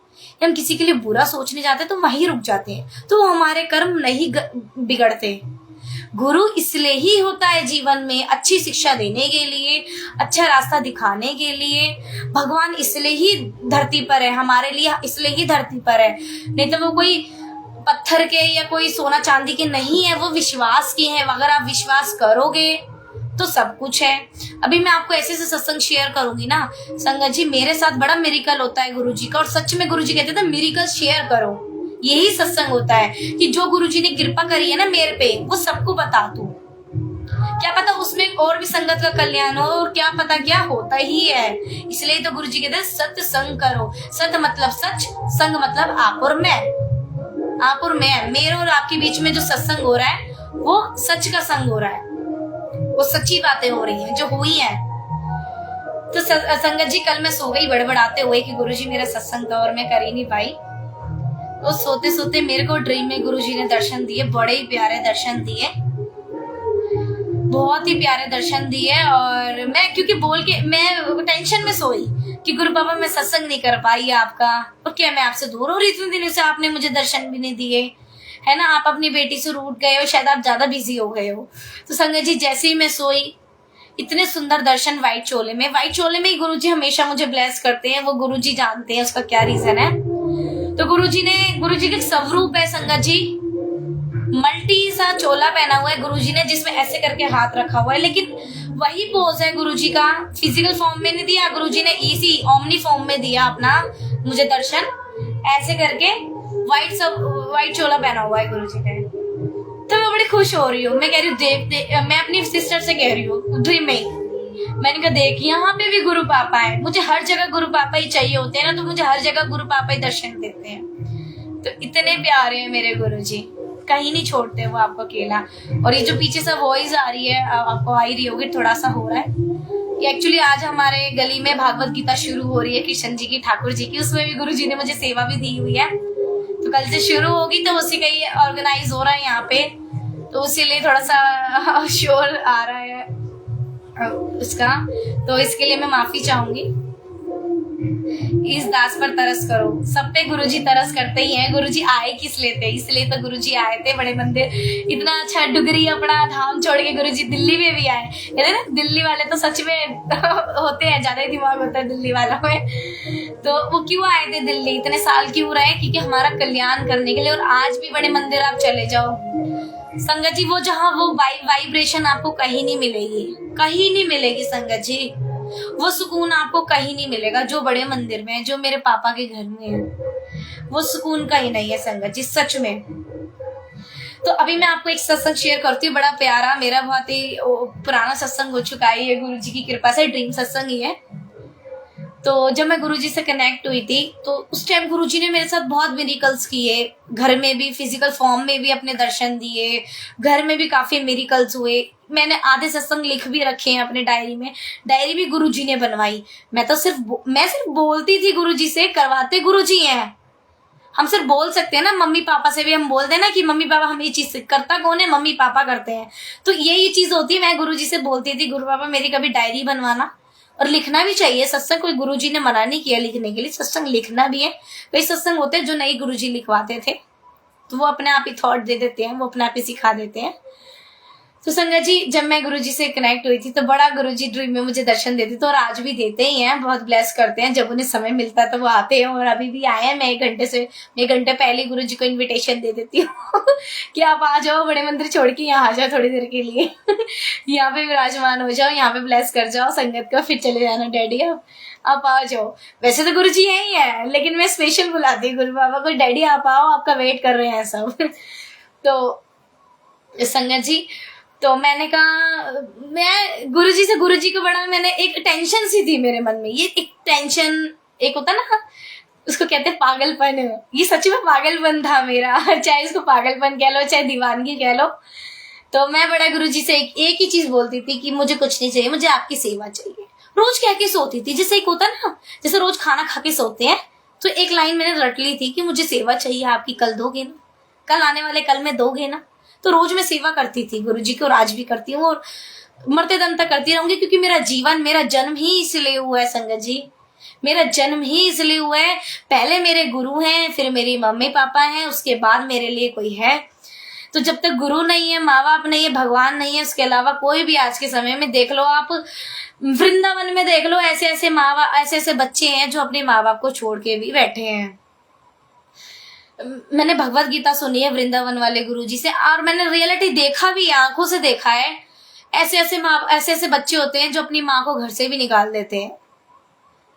हम किसी के लिए बुरा सोचने जाते हैं, तो वहीं रुक जाते हैं, तो हमारे कर्म नहीं बिगड़ते। गुरु इसलिए ही होता है जीवन में, अच्छी शिक्षा देने के लिए, अच्छा रास्ता दिखाने के लिए। भगवान इसलिए ही धरती पर है, हमारे लिए इसलिए ही धरती पर है। नहीं तो वो कोई पत्थर के या कोई सोना चांदी के नहीं है, वो विश्वास के हैं। अगर आप विश्वास करोगे तो सब कुछ है। अभी मैं आपको ऐसे से सत्संग शेयर करूंगी ना संगत जी, मेरे साथ बड़ा मिरेकल होता है गुरुजी का, और सच में गुरुजी कहते थे मिरेकल शेयर करो। यही सत्संग होता है कि जो गुरुजी ने कृपा करी है ना मेरे पे, वो सबको बता दूं। क्या पता उसमें और भी संगत का कल्याण हो, और क्या पता क्या होता ही है। इसलिए तो गुरुजी कहते हैं सत्य संग करो। सत्य मतलब सच, संग मतलब आप और मैं, आप और मैं, मेरे और आपके बीच में जो सत्संग हो रहा है वो सच का संग हो रहा है, वो सच्ची बातें हो रही हैं जो हुई हैं। तो संगत जी कल मैं सो गई बड़बड़ाते हुए कि गुरुजी मेरा सत्संग था और मैं कर ही नहीं पाई। तो सोते सोते मेरे को ड्रीम में गुरुजी ने दर्शन दिए, बड़े ही प्यारे दर्शन दिए, बहुत ही प्यारे दर्शन दिए। और मैं क्योंकि बोल के मैं टेंशन में सोई कि गुरु पापा मैं सत्संग नहीं कर पाई आपका, और क्या मैं आपसे दूर हो रही, इतने दिनों से आपने मुझे दर्शन भी नहीं दिए, है ना, आप अपनी बेटी से रूठ गए हो, शायद आप ज्यादा बिजी हो गए हो। तो संगत जी जैसे ही मैं सोई, इतने सुंदर दर्शन व्हाइट चोले में ही गुरुजी हमेशा मुझे ब्लेस करते हैं। वो गुरुजी जानते हैं उसका क्या रीजन है। तो गुरुजी का स्वरूप है संगत जी, मल्टी सा चोला पहना हुआ है गुरुजी ने, जिसमें ऐसे करके हाथ रखा हुआ है, लेकिन वही पोज है गुरुजी का। फिजिकल फॉर्म में नहीं दिया गुरुजी ने, इसी ओमनी फॉर्म में दिया अपना मुझे दर्शन, ऐसे करके व्हाइट चोला पहना हुआ है गुरुजी ने। तो मैं बड़ी खुश हो रही हूँ। मैं कह रही हूँ मैं अपनी सिस्टर से कह रही हूँ ड्रीम में, मैंने कहा देख यहाँ पे भी गुरु पापा है, मुझे हर जगह गुरु पापा ही चाहिए होते हैं ना, तो मुझे हर जगह गुरु पापा ही दर्शन देते हैं। तो इतने प्यारे हैं मेरे गुरुजी, कहीं नहीं छोड़ते वो आपको अकेला। और ये जो पीछे से वॉइस आ रही है, आपको आ ही रही होगी, थोड़ा सा हो रहा है ये एक्चुअली, आज हमारे गली में भागवत गीता शुरू हो रही है कृष्ण जी की, ठाकुर जी की, उसमें भी गुरुजी ने मुझे सेवा भी दी हुई है। तो कल से शुरू होगी, तो उसी का ही ऑर्गेनाइज हो रहा है यहाँ पे, तो इसीलिए थोड़ा सा शोर आ रहा है उसका, तो इसके लिए मैं माफी चाहूंगी। इस दास पर तरस करो, सब पे गुरुजी तरस करते ही हैं। गुरुजी आए किस लिए थे, इसलिए तो गुरुजी आए थे बड़े मंदिर, इतना अच्छा डुगरी अपना धाम छोड़ के गुरुजी दिल्ली में भी आए। कहते ना दिल्ली वाले तो सच में होते हैं, ज्यादा ही दिमाग होता है दिल्ली वालों में। तो वो क्यों आए थे दिल्ली, इतने साल क्यों रहे, क्योंकि हमारा कल्याण करने के लिए। और आज भी बड़े मंदिर आप चले जाओ संगत जी, वो जहाँ वो वाइब्रेशन आपको कहीं नहीं मिलेगी, कहीं नहीं मिलेगी संगत जी, वो सुकून आपको कहीं नहीं मिलेगा जो बड़े मंदिर में है, जो मेरे पापा के घर में है, वो सुकून कहीं नहीं है संगत जी, सच में। तो अभी मैं आपको एक सत्संग शेयर करती हूँ, बड़ा प्यारा, मेरा बहुत ही पुराना सत्संग हो चुका है, ये गुरु जी की कृपा से ड्रीम सत्संग ही है। तो जब मैं गुरुजी से कनेक्ट हुई थी तो उस टाइम गुरुजी ने मेरे साथ बहुत मिरेकल्स किए, घर में भी फिजिकल फॉर्म में भी अपने दर्शन दिए, घर में भी काफी मिरेकल्स हुए। मैंने आधे सत्संग लिख भी रखे हैं अपने डायरी में, डायरी भी गुरुजी ने बनवाई। मैं सिर्फ बोलती थी गुरुजी से, करवाते गुरुजी हैं। हम सिर्फ बोल सकते हैं ना, मम्मी पापा से भी हम बोल देना कि मम्मी पापा हम ये चीज करता कौन है, मम्मी पापा करते हैं। तो यही चीज होती है। मैं गुरुजी से बोलती थी, गुरु पापा मेरी कभी डायरी बनवाना, और लिखना भी चाहिए सत्संग। कोई गुरुजी ने मना नहीं किया लिखने के लिए, सत्संग लिखना भी है। कई सत्संग होते हैं जो नई गुरुजी लिखवाते थे, तो वो अपने आप ही थॉट दे देते हैं, वो अपने आप ही सिखा देते हैं। तो संगत जी, जब मैं गुरुजी से कनेक्ट हुई थी तो बड़ा गुरुजी ड्रीम में मुझे दर्शन देते थे, और आज भी देते ही हैं, बहुत ब्लेस करते हैं। जब उन्हें समय मिलता है तो वो आते हैं, और अभी भी आए हैं। मैं एक घंटे पहले गुरुजी को इनविटेशन दे देती हूँ कि आप आ जाओ, बड़े मंदिर छोड़ के यहाँ आ जाओ थोड़ी देर के लिए यहाँ पे विराजमान हो जाओ, यहाँ पे ब्लेस कर जाओ संगत का, फिर चले जाना डैडी आप आ जाओ। वैसे तो गुरुजी यही है, लेकिन मैं स्पेशल बुलाती हूँ गुरु बाबा को, डैडी आप आओ, आपका वेट कर रहे हैं सब तो संगत जी, तो मैंने कहा, मैं गुरुजी को बड़ा, मैंने एक टेंशन सी थी मेरे मन में। ये एक टेंशन, एक होता ना, उसको कहते हैं पागलपन। ये सच में पागलपन था मेरा चाहे इसको पागलपन कह लो, चाहे दीवानगी कह लो। तो मैं बड़ा गुरुजी से एक ही चीज बोलती थी कि मुझे कुछ नहीं चाहिए, मुझे आपकी सेवा चाहिए। रोज कह के सोती थी, जैसे एक होता ना, जैसे रोज खाना खा के सोते हैं, तो एक लाइन मैंने रट ली थी कि मुझे सेवा चाहिए आपकी, कल दोगे ना, कल आने वाले कल में दोगे ना। तो रोज मैं सेवा करती थी गुरुजी की, और आज भी करती हूँ, और मरते दम तक करती रहूंगी, क्योंकि मेरा जीवन, मेरा जन्म ही इसलिए हुआ है संगत जी। मेरा जन्म ही इसलिए हुआ है। पहले मेरे गुरु हैं, फिर मेरी मम्मी पापा हैं, उसके बाद मेरे लिए कोई है। तो जब तक गुरु नहीं है, माँ बाप नहीं है, भगवान नहीं है, उसके अलावा कोई भी, आज के समय में देख लो आप, वृंदावन में देख लो, ऐसे ऐसे बच्चे हैं जो अपने माँ बाप को छोड़ के भी बैठे हैं। मैंने भगवत गीता सुनी है वृंदावन वाले गुरुजी से, और मैंने रियलिटी देखा भी, आंखों से देखा है। ऐसे ऐसे बच्चे होते हैं जो अपनी माँ को घर से भी निकाल देते हैं।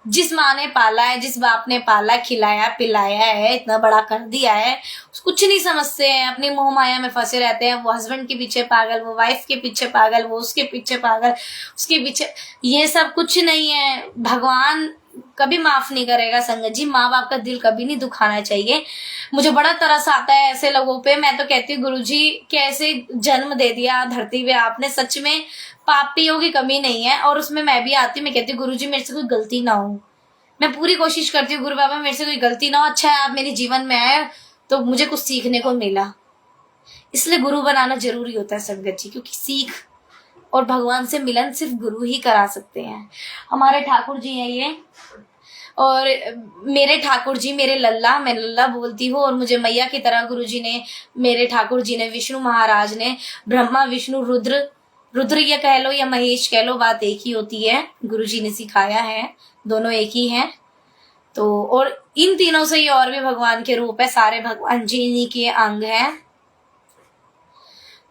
जिस माँ ने पाला है, जिस बाप ने पाला, खिलाया पिलाया है, इतना बड़ा कर दिया है, कुछ नहीं समझते हैं, अपनी मोह माया में फंसे रहते हैं। वो हस्बैंड के पीछे पागल, वो वाइफ के पीछे पागल, वो उसके पीछे पागल, उसके पीछे। ये सब कुछ नहीं है। भगवान कभी माफ नहीं करेगा संगत जी। माँ बाप का दिल कभी नहीं दुखाना चाहिए। मुझे बड़ा तरस आता है ऐसे लोगों पे। मैं तो कहती हूँ गुरुजी कैसे जन्म दे दिया धरती पे आपने, सच में पापियों की कमी नहीं है। और उसमें मैं भी आती हूँ, मैं कहती हूँ गुरुजी मेरे से कोई गलती ना हो। मैं पूरी कोशिश करती हूँ गुरु बाबा मेरे से कोई गलती ना हो। अच्छा है आप मेरे जीवन में आए तो मुझे कुछ सीखने को मिला। इसलिए गुरु बनाना जरूरी होता है संगत जी, क्योंकि सीख और भगवान से मिलन सिर्फ गुरु ही करा सकते हैं। हमारे ठाकुर जी हैं ये, और मेरे ठाकुर जी मेरे लल्ला, मैं लल्ला बोलती हूँ। और मुझे मैया की तरह गुरु जी ने, मेरे ठाकुर जी ने, विष्णु महाराज ने, ब्रह्मा विष्णु रुद्र ये कह लो या महेश कह लो, बात एक ही होती है। गुरु जी ने सिखाया है, दोनों एक ही हैं। तो और इन तीनों से ही और भी भगवान के रूप है, सारे भगवान जी इन्हीं के अंग हैं।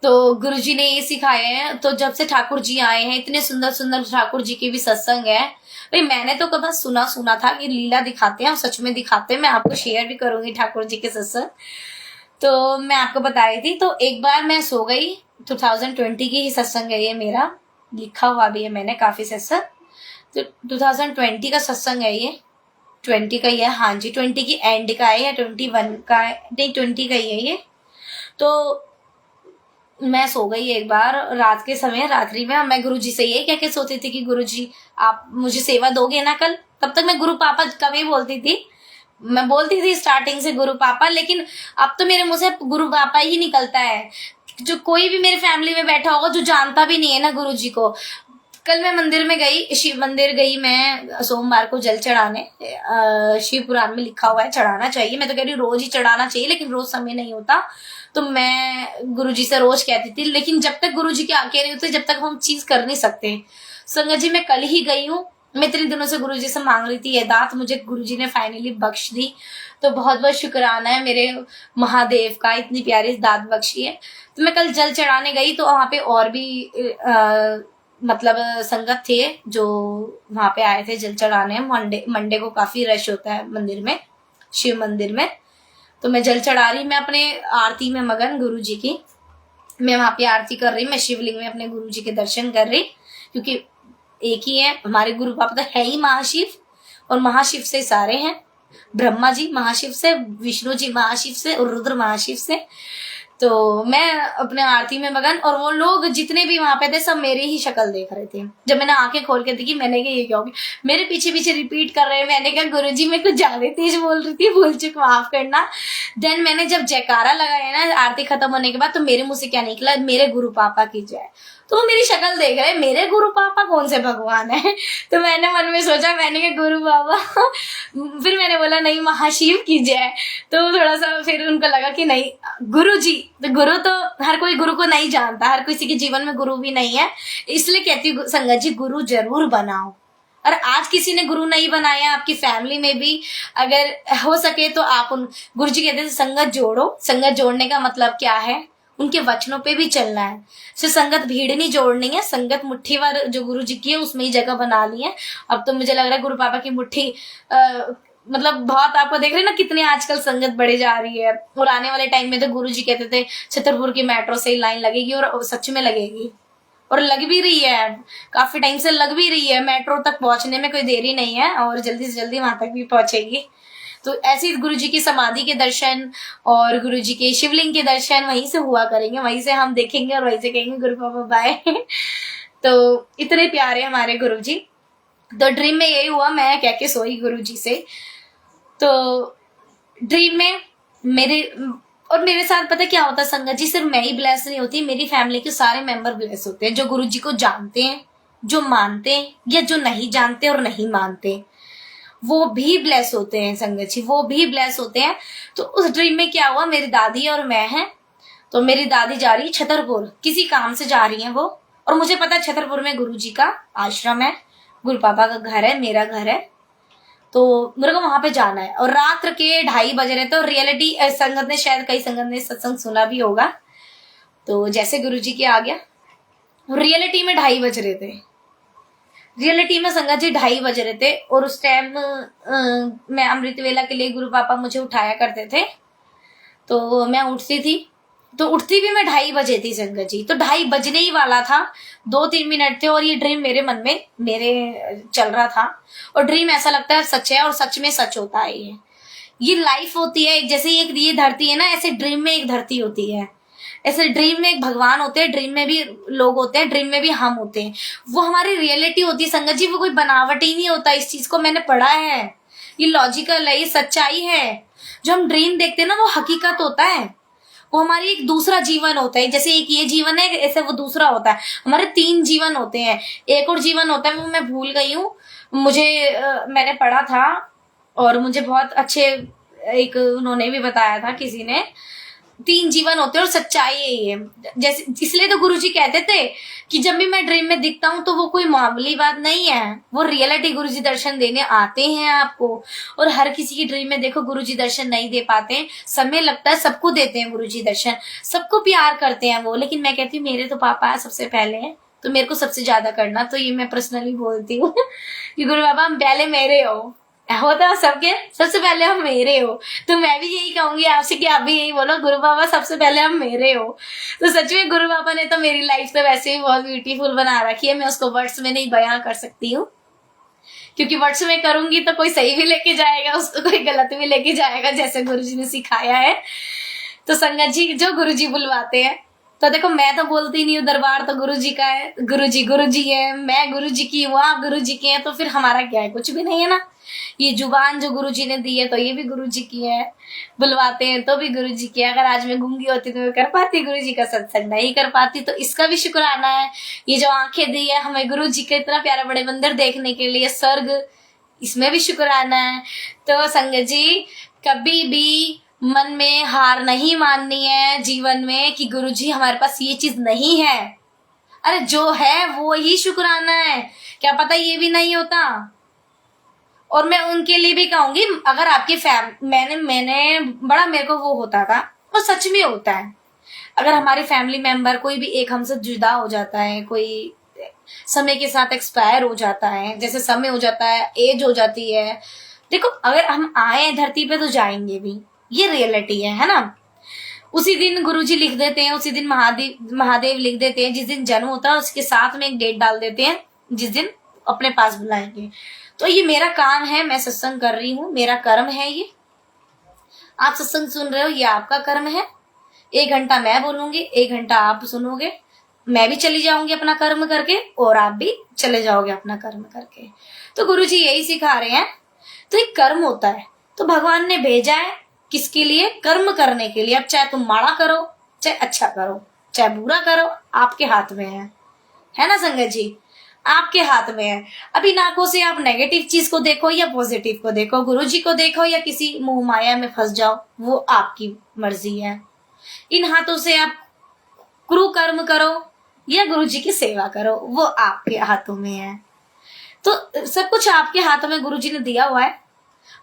तो गुरुजी ने ये सिखाए हैं। तो जब से ठाकुर जी आए हैं, इतने सुंदर सुंदर ठाकुर जी के भी सत्संग है। भाई मैंने तो कभी सुना था कि लीला दिखाते हैं, और सच में दिखाते हैं। मैं आपको शेयर भी करूंगी ठाकुर जी के सत्संग। तो मैं आपको बताई थी। तो एक बार मैं सो गई, 2020 की ही सत्संग है ये, मेरा लिखा हुआ भी है मैंने काफी सत्संग। तो 2020 का सत्संग है ये, 20 का ही है, हाँ जी 20 की एंड का है या 21 का है, नहीं 20 का ही है ये। तो मैं सो गई एक बार रात के समय, रात्रि में। मैं गुरुजी से ये कह के सोती थी कि गुरुजी आप मुझे सेवा दोगे ना कल। तब तक मैं गुरु पापा कभी बोलती थी, मैं बोलती थी स्टार्टिंग से गुरु पापा, लेकिन अब तो मेरे मुंह से गुरु पापा ही निकलता है। जो कोई भी मेरे फैमिली में बैठा होगा जो जानता भी नहीं है ना गुरुजी को। कल मैं मंदिर में गई, शिव मंदिर गई मैं सोमवार को जल चढ़ाने। शिव पुराण में लिखा हुआ है चढ़ाना चाहिए। मैं तो कह रही हूँ रोज ही चढ़ाना चाहिए, लेकिन रोज समय नहीं होता। तो मैं गुरुजी से रोज कहती थी, लेकिन जब तक गुरुजी के आके नहीं होते, जब तक हम चीज कर नहीं सकते। संगत जी मैं कल ही गई हूँ। मैं इतने दिनों से गुरुजी से मांग रही थी ये दात, मुझे गुरुजी ने फाइनली बख्श दी। तो बहुत बहुत शुक्राना है मेरे महादेव का, इतनी प्यारी दात बख्शी है। तो मैं कल जल चढ़ाने गई, तो वहां पे और भी मतलब संगत थे जो वहां पे आए थे जल चढ़ाने। मंडे को काफी रश होता है मंदिर में, शिव मंदिर में। तो मैं जल चढ़ा रही, मैं अपने आरती में मगन गुरु जी की, मैं वहां पे आरती कर रही, मैं शिवलिंग में अपने गुरु जी के दर्शन कर रही, क्योंकि एक ही है हमारे गुरु पापा तो है ही महाशिव। और महाशिव से सारे हैं, ब्रह्मा जी महाशिव से, विष्णु जी महाशिव से और रुद्र महाशिव से। तो मैं अपने आरती में मगन, और वो लोग जितने भी वहां पे थे सब मेरी ही शक्ल देख रहे थे। जब मैंने आंखें खोल के देखी, मैंने कहा ये क्या हो गया, मेरे पीछे पीछे रिपीट कर रहे हैं। मैंने कहा गुरुजी मैं कुछ ज्यादा तेज बोल रही थी, भूल चुक, माफ करना। देन मैंने जब जयकारा लगाया ना आरती खत्म होने के बाद, तो मेरे मुंह से क्या निकला, मेरे गुरु पापा की जय। तो वो मेरी शक्ल देख रहे, मेरे गुरु पापा कौन से भगवान है। तो मैंने मन में सोचा, मैंने कहा गुरु बाबा, फिर मैंने बोला नहीं महाशिव की जय। तो थोड़ा सा फिर उनको लगा कि नहीं गुरु जी, तो गुरु तो हर कोई गुरु को नहीं जानता, हर किसी के जीवन में गुरु भी नहीं है, इसलिए कहती हूँ संगत जी गुरु जरूर बनाओ। और आज किसी ने गुरु नहीं बनाया, आपकी फैमिली में भी अगर हो सके तो आप उन, गुरु जी कहते हैं संगत जोड़ो। संगत जोड़ने का मतलब क्या है, उनके वचनों पे भी चलना है। सिर्फ संगत भीड़ नहीं जोड़नी है, संगत मुट्ठी वार जो गुरु जी की है उसमें ही जगह बना ली है। अब तो मुझे लग रहा है गुरु पापा की मुट्ठी मतलब बहुत, आपको देख रहे हैं ना कितनी आजकल संगत बढ़ी जा रही है। और आने वाले टाइम में तो गुरु जी कहते थे छतरपुर की मेट्रो से लाइन लगेगी, और सच में लगेगी, और लग भी रही है, काफी टाइम से लग भी रही है। मेट्रो तक पहुंचने में कोई देरी नहीं है, और जल्दी से जल्दी वहां तक भी पहुंचेगी। तो ऐसे ही गुरु जी की समाधि के दर्शन और गुरु जी के शिवलिंग के दर्शन वहीं से हुआ करेंगे, वहीं से हम देखेंगे और वहीं से कहेंगे गुरु पापा बाय। तो इतने प्यारे हमारे गुरु जी। तो ड्रीम में यही हुआ, मैं कह के सोई गुरु जी से। तो ड्रीम में मेरे साथ पता क्या होता संगत जी, सिर्फ मैं ही ब्लेस नहीं होती, मेरी फैमिली के सारे मेंबर ब्लेस होते हैं, जो गुरु जी को जानते हैं, जो मानते हैं, या जो नहीं जानते और नहीं मानते, वो भी ब्लेस होते हैं संगत जी, वो भी ब्लेस होते हैं। तो उस ड्रीम में क्या हुआ, मेरी दादी और मैं हैं। तो मेरी दादी जा रही है छतरपुर, किसी काम से जा रही है वो, और मुझे पता है छतरपुर में गुरु जी का आश्रम है, गुरु पापा का घर है, मेरा घर है। तो मेरे को वहां पे जाना है, और रात के 2:30 बज रहे थे। और रियलिटी संगत ने, शायद कई संगत ने सत्संग सुना भी होगा। तो जैसे गुरु जी के आ गया, रियलिटी में 2:30 बज रहे थे, रियलिटी में संगत जी 2:30 बज रहे थे। और उस टाइम मैं अमृत वेला के लिए गुरु पापा मुझे उठाया करते थे, तो मैं उठती थी, तो उठती भी मैं 2:30 बजे थी संगत जी। तो 2:30 बजने ही वाला था, 2-3 मिनट थे, और ये ड्रीम मेरे मन में मेरे चल रहा था। और ड्रीम ऐसा लगता है सच है, और सच में सच होता है। ये लाइफ होती है, जैसे ये धरती है ना, ऐसे ड्रीम में एक धरती होती है, ऐसे ड्रीम में एक भगवान होते हैं, ड्रीम में भी लोग होते हैं, ड्रीम में भी हम होते हैं। वो हमारी रियलिटी होती है संगत जी, वो कोई बनावट ही नहीं होता। इस चीज को मैंने पढ़ा है, ये लॉजिकल है, ये सच्चाई है। जो हम ड्रीम देखते हैं ना, वो हकीकत होता है, वो हमारी एक दूसरा जीवन होता है। जैसे एक ये जीवन है, ऐसे वो दूसरा होता है। हमारे 3 जीवन होते हैं, एक और जीवन होता है, वो मैं भूल गई हूँ, मुझे मैंने पढ़ा था, और मुझे बहुत अच्छे एक उन्होंने भी बताया था किसी ने। 3 जीवन होते हैं, और सच्चाई यही है। जैसे इसलिए तो गुरुजी कहते थे कि जब भी मैं ड्रीम में दिखता हूँ तो वो कोई मामूली बात नहीं है, वो रियलिटी गुरुजी दर्शन देने आते हैं आपको। और हर किसी की ड्रीम में देखो गुरुजी दर्शन नहीं दे पाते, समय लगता है, सबको देते हैं गुरुजी दर्शन, सबको प्यार करते हैं वो। लेकिन मैं कहती हूँ मेरे तो पापा सबसे पहले हैं, तो मेरे को सबसे ज्यादा करना, तो ये मैं पर्सनली बोलती हूँ कि गुरु बाबा हम पहले मेरे होता सबके, सबसे पहले हम मेरे हो। तो मैं भी यही कहूंगी आपसे कि आप भी यही बोलो, गुरु बाबा सबसे पहले हम मेरे हो। तो सच में गुरु बाबा ने तो मेरी लाइफ तो वैसे भी बहुत ब्यूटीफुल बना रखी है, मैं उसको वर्ड्स में नहीं बयां कर सकती हूँ, क्योंकि वर्ड्स में करूंगी तो कोई सही भी लेके जाएगा, उसको कोई गलत भी लेके जाएगा, जैसे गुरुजी ने सिखाया है। तो संगत जी जो गुरुजी बुलवाते हैं, तो देखो मैं तो बोलती नहीं हूँ, दरबार तो गुरुजी का है, गुरुजी है, मैं गुरुजी की हूँ, आप गुरुजी के हैं, तो फिर हमारा क्या है, कुछ भी नहीं है ना। ये जुबान जो गुरुजी ने दी है तो ये भी गुरुजी की है, बुलवाते हैं तो भी गुरुजी की है। अगर आज मैं गूंगी होती तो मैं कर पाती गुरुजी का सत्संग, नहीं कर पाती, तो इसका भी शुक्राना है। ये जो आंखें दी है हमें गुरुजी के इतना प्यारा बड़े मंदिर देखने के लिए, स्वर्ग, इसमें भी शुक्राना है। तो संगत जी कभी भी मन में हार नहीं माननी है जीवन में कि गुरुजी हमारे पास ये चीज नहीं है, अरे जो है वो ही शुक्राना है, क्या पता ये भी नहीं होता। और मैं उनके लिए भी कहूंगी, अगर आपकी मैंने बड़ा मेरे को वो होता था, वो सच में होता है, अगर हमारे फैमिली मेंबर कोई भी एक हमसे जुदा हो जाता है, कोई समय के साथ एक्सपायर हो जाता है, जैसे समय हो जाता है, एज हो जाती है, देखो अगर हम आए धरती पे तो जाएंगे भी, ये रियलिटी है ना। उसी दिन गुरुजी लिख देते हैं, उसी दिन महादेव लिख देते हैं, जिस दिन जन्म होता है उसके साथ में एक डेट डाल देते हैं, जिस दिन अपने पास बुलाएंगे। तो ये मेरा काम है, मैं सत्संग कर रही हूँ, मेरा कर्म है ये। आप सत्संग सुन रहे हो, ये आपका कर्म है। 1 घंटा मैं बोलूंगी, 1 घंटा आप सुनोगे, मैं भी चली जाऊंगी अपना कर्म करके और आप भी चले जाओगे अपना कर्म करके। तो गुरुजी यही सिखा रहे हैं। तो एक कर्म होता है, तो भगवान ने भेजा है किसके लिए? कर्म करने के लिए। अब चाहे तुम माड़ा करो, चाहे अच्छा करो, चाहे बुरा करो, आपके हाथ में है ना संगत जी? आपके हाथ में है। अभी नाकों से आप नेगेटिव चीज को देखो या पॉजिटिव को देखो, गुरुजी को देखो या किसी मोह माया में फंस जाओ, वो आपकी मर्जी है। इन हाथों से आप क्रू कर्म करो या गुरुजी की सेवा करो, वो आपके हाथों में है। तो सब कुछ आपके हाथों में गुरुजी ने दिया हुआ है।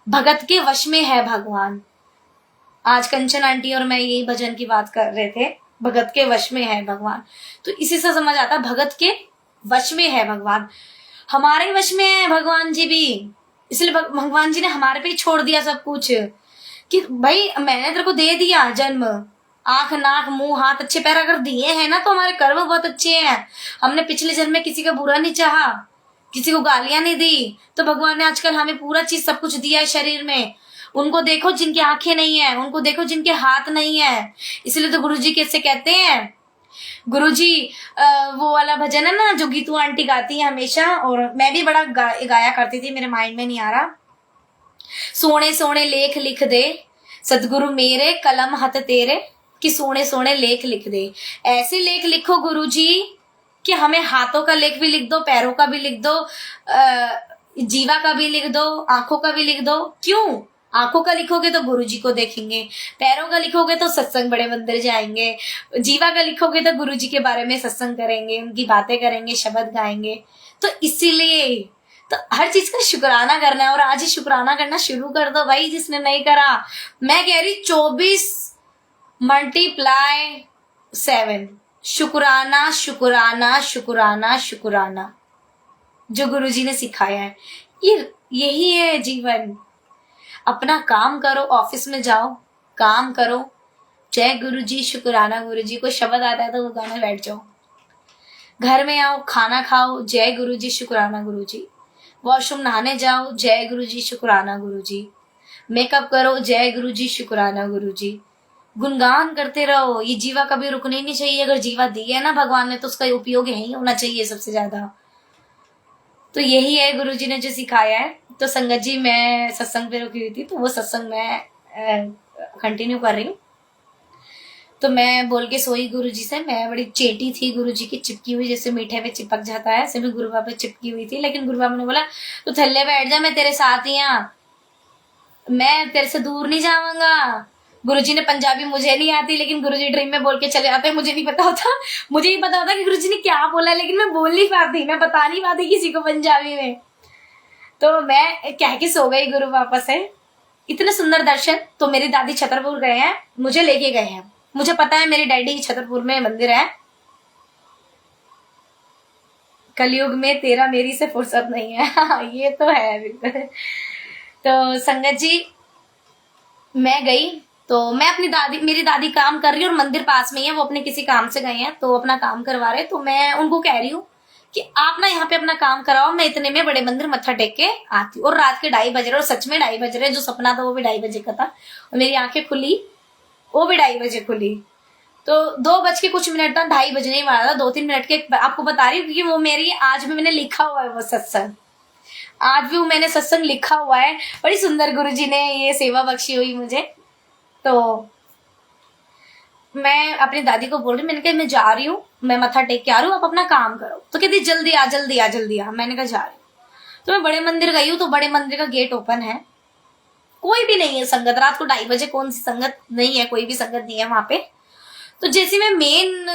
भगत के वश में है भगवान। आज कंचन आंटी और मैं यही भजन की बात कर रहे थे, भगत के वश में है भगवान। तो इसी से समझ आता है भगत के वश में है भगवान। हमारे वश में है भगवान जी भी, इसलिए भगवान जी ने हमारे पे ही छोड़ दिया सब कुछ कि भाई मैंने तेरे को दे दिया जन्म, आंख नाक मुंह हाथ अच्छे पैर अगर दिए हैं ना, तो हमारे कर्म बहुत अच्छे हैं। हमने पिछले जन्म में किसी का बुरा नहीं चाहा, किसी को गालियां नहीं दी, तो भगवान ने आजकल हमें पूरा चीज सब कुछ दिया है शरीर में। उनको देखो जिनकी आंखें नहीं है, उनको देखो जिनके हाथ नहीं है। इसलिए तो गुरुजी कैसे कहते हैं, गुरुजी वो वाला भजन है ना जो गीतू आंटी गाती है हमेशा, और मैं भी बड़ा गाया करती थी, मेरे माइंड में नहीं आ रहा। सोने सोने लेख लिख दे सदगुरु मेरे, कलम हथ तेरे, कि सोने सोने लेख लिख दे। ऐसे लेख लिखो गुरुजी कि हमें हाथों का लेख भी लिख दो, पैरों का भी लिख दो, जीवा का भी लिख दो, आंखों का भी लिख दो। क्यों? आंखों का लिखोगे तो गुरुजी को देखेंगे, पैरों का लिखोगे तो सत्संग बड़े मंदिर जाएंगे, जीवा का लिखोगे तो गुरुजी के बारे में सत्संग करेंगे, उनकी बातें करेंगे, शब्द गाएंगे। तो इसीलिए तो हर चीज का शुक्राना करना है, और आज ही शुक्राना करना शुरू कर दो भाई जिसने नहीं करा। मैं कह रही 24 × 7 शुक्राना शुक्राना शुक्राना शुक्राना जो गुरुजी ने सिखाया है। यही है जीवन। अपना काम करो, ऑफिस में जाओ, काम करो, जय गुरुजी शुक्राना गुरुजी, कोई शब्द आता है तो वो गाना बैठ जाओ। घर में आओ, खाना खाओ, जय गुरुजी शुक्राना गुरुजी। वॉशरूम नहाने जाओ, जय गुरुजी शुक्राना गुरुजी। मेकअप करो, जय गुरुजी शुक्राना गुरुजी। गुणगान करते रहो। ये जीवा कभी रुकने ही नहीं चाहिए। अगर जीवा दी है ना भगवान ने, तो उसका उपयोग यही होना चाहिए सबसे ज्यादा। तो यही है गुरुजी ने जो सिखाया है। तो संगत जी, मैं सत्संग पे रुकी हुई थी, तो वो सत्संग मैं कंटिन्यू कर रही हूँ। तो मैं बोल के सोई गुरुजी से, मैं बड़ी चेटी थी गुरुजी की, चिपकी हुई, जैसे मीठे पे चिपक जाता है, ऐसे मैं गुरु बाबा पे चिपकी हुई थी। लेकिन गुरु बाबा ने बोला तो थल्ले बैठ जा, मैं तेरे साथ ही यहाँ, मैं तेरे से दूर नहीं जाऊंगा। गुरुजी ने पंजाबी मुझे नहीं आती, लेकिन गुरुजी ड्रीम में बोल के चले जाते हैं। मुझे नहीं पता होता, मुझे ही पता होता कि गुरुजी ने क्या बोला, लेकिन मैं बोल नहीं पाती, मैं बता नहीं पाती किसी को पंजाबी में। तो मैं कह के सो गई गुरु बाबा से। इतने सुंदर दर्शन। तो मेरी दादी छतरपुर गए हैं, मुझे लेके गए हैं। मुझे पता है मेरी डैडी छतरपुर में मंदिर है। कलयुग में तेरा मेरी से फुर्सत नहीं है। ये तो है बिल्कुल। तो संगत जी, मैं गई, तो मैं अपनी दादी, मेरी दादी काम कर रही है और मंदिर पास में ही है, वो अपने किसी काम से गए हैं तो अपना काम करवा रहे। तो मैं उनको कह रही हूँ कि आप ना यहाँ पे अपना काम कराओ, मैं इतने में बड़े मंदिर मत्था टेक के आती हूँ। और रात के 2:30 बज रहे, और सच में 2:30 बज रहे, जो सपना था वो भी 2:30 बजे का था, और मेरी आंखें खुली वो भी 2:30 बजे खुली। तो 2 बज के कुछ मिनट था, 2:30 बजने ही वाला था, 2-3 मिनट के आपको बता रही हूँ, क्योंकि वो मेरी आज भी मैंने लिखा हुआ है वो सत्संग, आज भी वो मैंने सत्संग लिखा हुआ है। बड़ी सुंदर गुरुजी ने ये सेवा बख्शी हुई मुझे। तो मैं अपनी दादी को बोल रही, मैंने कहा मैं जा रही हूँ, मैं मत्था टेक के आ रही हूँ, आप अपना काम करो। तो कहती जल्दी आ जल्दी आ जल्दी आ। मैंने कहा जा रही हूँ। तो मैं बड़े मंदिर गई हूँ, तो बड़े मंदिर का गेट ओपन है, कोई भी नहीं है संगत। रात को 2:30 बजे कौन सी संगत नहीं है, कोई भी संगत नहीं है वहां पे। तो जैसे मैं मेन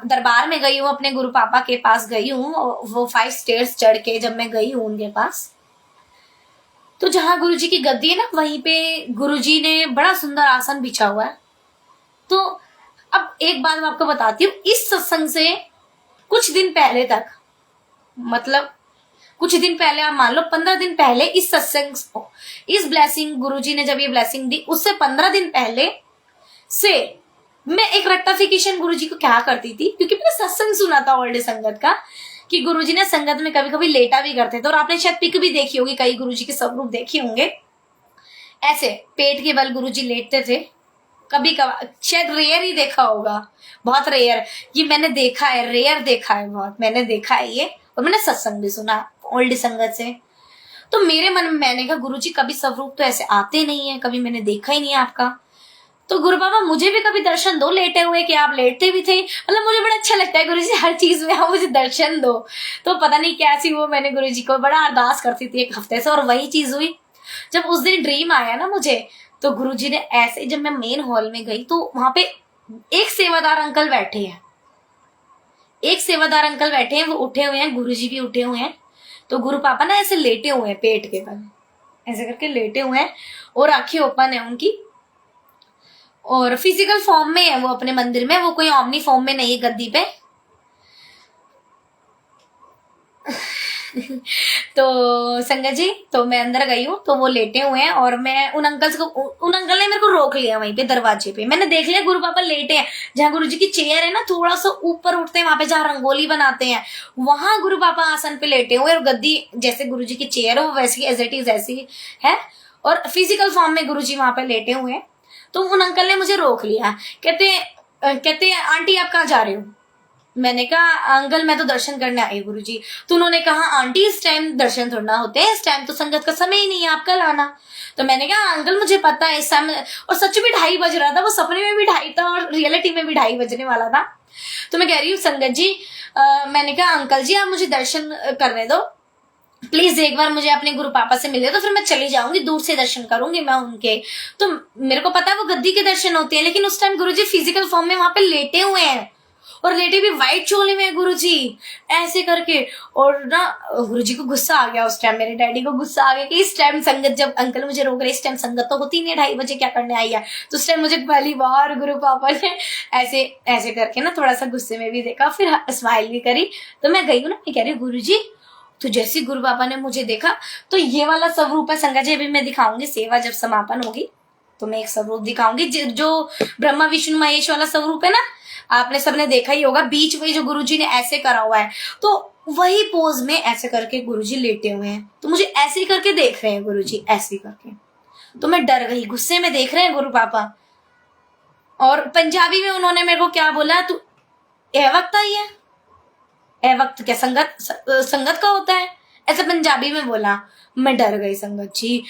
दरबार में गई हूँ, अपने गुरु पापा के पास गई हूँ, वो 5 स्टेयर्स चढ़ के जब मैं गई हूँ उनके पास, तो जहां गुरुजी की गद्दी है ना, वहीं पे गुरुजी ने बड़ा सुंदर आसन बिछा हुआ है। तो अब एक बात मैं आपको बताती हूँ, इस सत्संग से कुछ दिन पहले तक, मतलब कुछ दिन पहले, आप मान लो 15 दिन पहले, इस सत्संग को, इस ब्लेसिंग गुरुजी ने जब ये ब्लेसिंग दी, उससे 15 दिन पहले से मैं एक रेक्टिफिकेशन गुरुजी को क्या करती थी, क्योंकि मैंने सत्संग सुना था ओल्ड संगत का कि गुरुजी ने संगत में कभी कभी लेटा भी करते थे। और आपने शायद पिक भी देखी होगी, कई गुरुजी के स्वरूप देखे होंगे, ऐसे पेट के बल गुरुजी लेटते थे। कभी कभार, शायद रेयर ही देखा होगा, बहुत रेयर। ये मैंने देखा है, रेयर देखा है बहुत, मैंने देखा है ये, और मैंने सत्संग भी सुना ओल्ड संगत से। तो मेरे मन में मैंने कहा गुरुजी कभी स्वरूप तो ऐसे आते नहीं है, कभी मैंने देखा ही नहीं आपका। तो गुरु बाबा मुझे भी कभी दर्शन दो लेटे हुए, कि आप लेटते भी थे, मतलब मुझे बड़ा अच्छा लगता है गुरुजी हर चीज में आप मुझे दर्शन दो। तो पता नहीं कैसी वो मैंने गुरुजी को बड़ा अरदास करती थी 1 हफ्ते से, और वही चीज हुई। जब उस दिन ड्रीम आया ना मुझे, तो गुरुजी ने ऐसे, जब मैं मेन हॉल में गई तो वहां पे एक सेवादार अंकल बैठे हैं, एक सेवादार अंकल बैठे हैं, वो उठे हुए हैं, गुरुजी भी उठे हुए हैं। तो गुरु पापा ना ऐसे लेटे हुए हैं, पेट के बल ऐसे करके लेटे हुए हैं, और आंखें ओपन है उनकी, और फिजिकल फॉर्म में है वो अपने मंदिर में, वो कोई ओमनी फॉर्म में नहीं है गद्दी पे। तो संगत जी, तो मैं अंदर गई हूँ, तो वो लेटे हुए हैं, और मैं उन अंकल ने मेरे को रोक लिया वहीं पे दरवाजे पे। मैंने देख लिया गुरु पापा लेटे हैं, जहाँ गुरुजी की चेयर है ना, थोड़ा सा ऊपर उठते हैं, वहां पे जहाँ रंगोली बनाते हैं, वहां गुरु पापा आसन पे लेटे हुए, और गद्दी जैसे गुरुजी की चेयर है वो वैसी एज इट इज ऐसी है, और फिजिकल फॉर्म में गुरुजी वहां पे लेटे हुए हैं। तो उन अंकल ने मुझे रोक लिया, कहते आंटी आप कहाँ जा रहे हो? मैंने कहा अंकल मैं तो दर्शन करने आई गुरुजी। तो उन्होंने कहा आंटी इस टाइम दर्शन थोड़ा होते हैं, इस टाइम तो संगत का समय ही नहीं है, आप कल आना। तो मैंने कहा अंकल मुझे पता है इस टाइम, और सच में 2:30 बज रहा था, वो सपने में भी 2:30 था और रियलिटी में भी 2:30 बजने वाला था। तो मैं कह रही हूँ संगत जी, मैंने कहा अंकल जी आप मुझे दर्शन करने दो प्लीज, एक बार मुझे अपने गुरु पापा से मिले, तो फिर मैं चली जाऊंगी, दूर से दर्शन करूंगी मैं उनके। तो मेरे को पता है वो गद्दी के दर्शन होते हैं, लेकिन उस टाइम गुरुजी फिजिकल फॉर्म में वहां पे लेटे हुए हैं, और लेटे भी व्हाइट चोले में गुरुजी ऐसे करके। और ना गुरुजी को गुस्सा आ गया उस टाइम, मेरे डैडी को गुस्सा आ गया कि इस टाइम संगत, जब अंकल मुझे रोक रहे, इस टाइम संगत तो होती नहीं, 2:30 बजे क्या करने आई है। तो उस टाइम मुझे पहली बार गुरु पापा ने ऐसे ऐसे करके ना थोड़ा सा गुस्से में भी देखा, फिर स्माइल भी करी। तो मैं गई हूँ ना, मैं कह रही हूँ गुरुजी, तो जैसे गुरु बाबा ने मुझे देखा, तो ये वाला स्वरूप है संगत जी, अभी मैं दिखाऊंगी, सेवा जब समापन होगी तो मैं एक स्वरूप दिखाऊंगी, जो ब्रह्मा विष्णु महेश वाला स्वरूप है ना, आपने सबने देखा ही होगा, बीच में जो गुरुजी ने ऐसे करा हुआ है, तो वही पोज में ऐसे करके गुरुजी लेटे हुए हैं। तो मुझे ऐसे ही करके देख रहे हैं गुरुजी, ऐसे ही करके। तो मैं डर गई, गुस्से में देख रहे हैं गुरु पापा, और पंजाबी में उन्होंने मेरे को क्या बोला, तू ए वक्त आई है, ए वक्त क्या संगत का होता है, ऐसे पंजाबी में बोला। मैं डर गई संगत जी,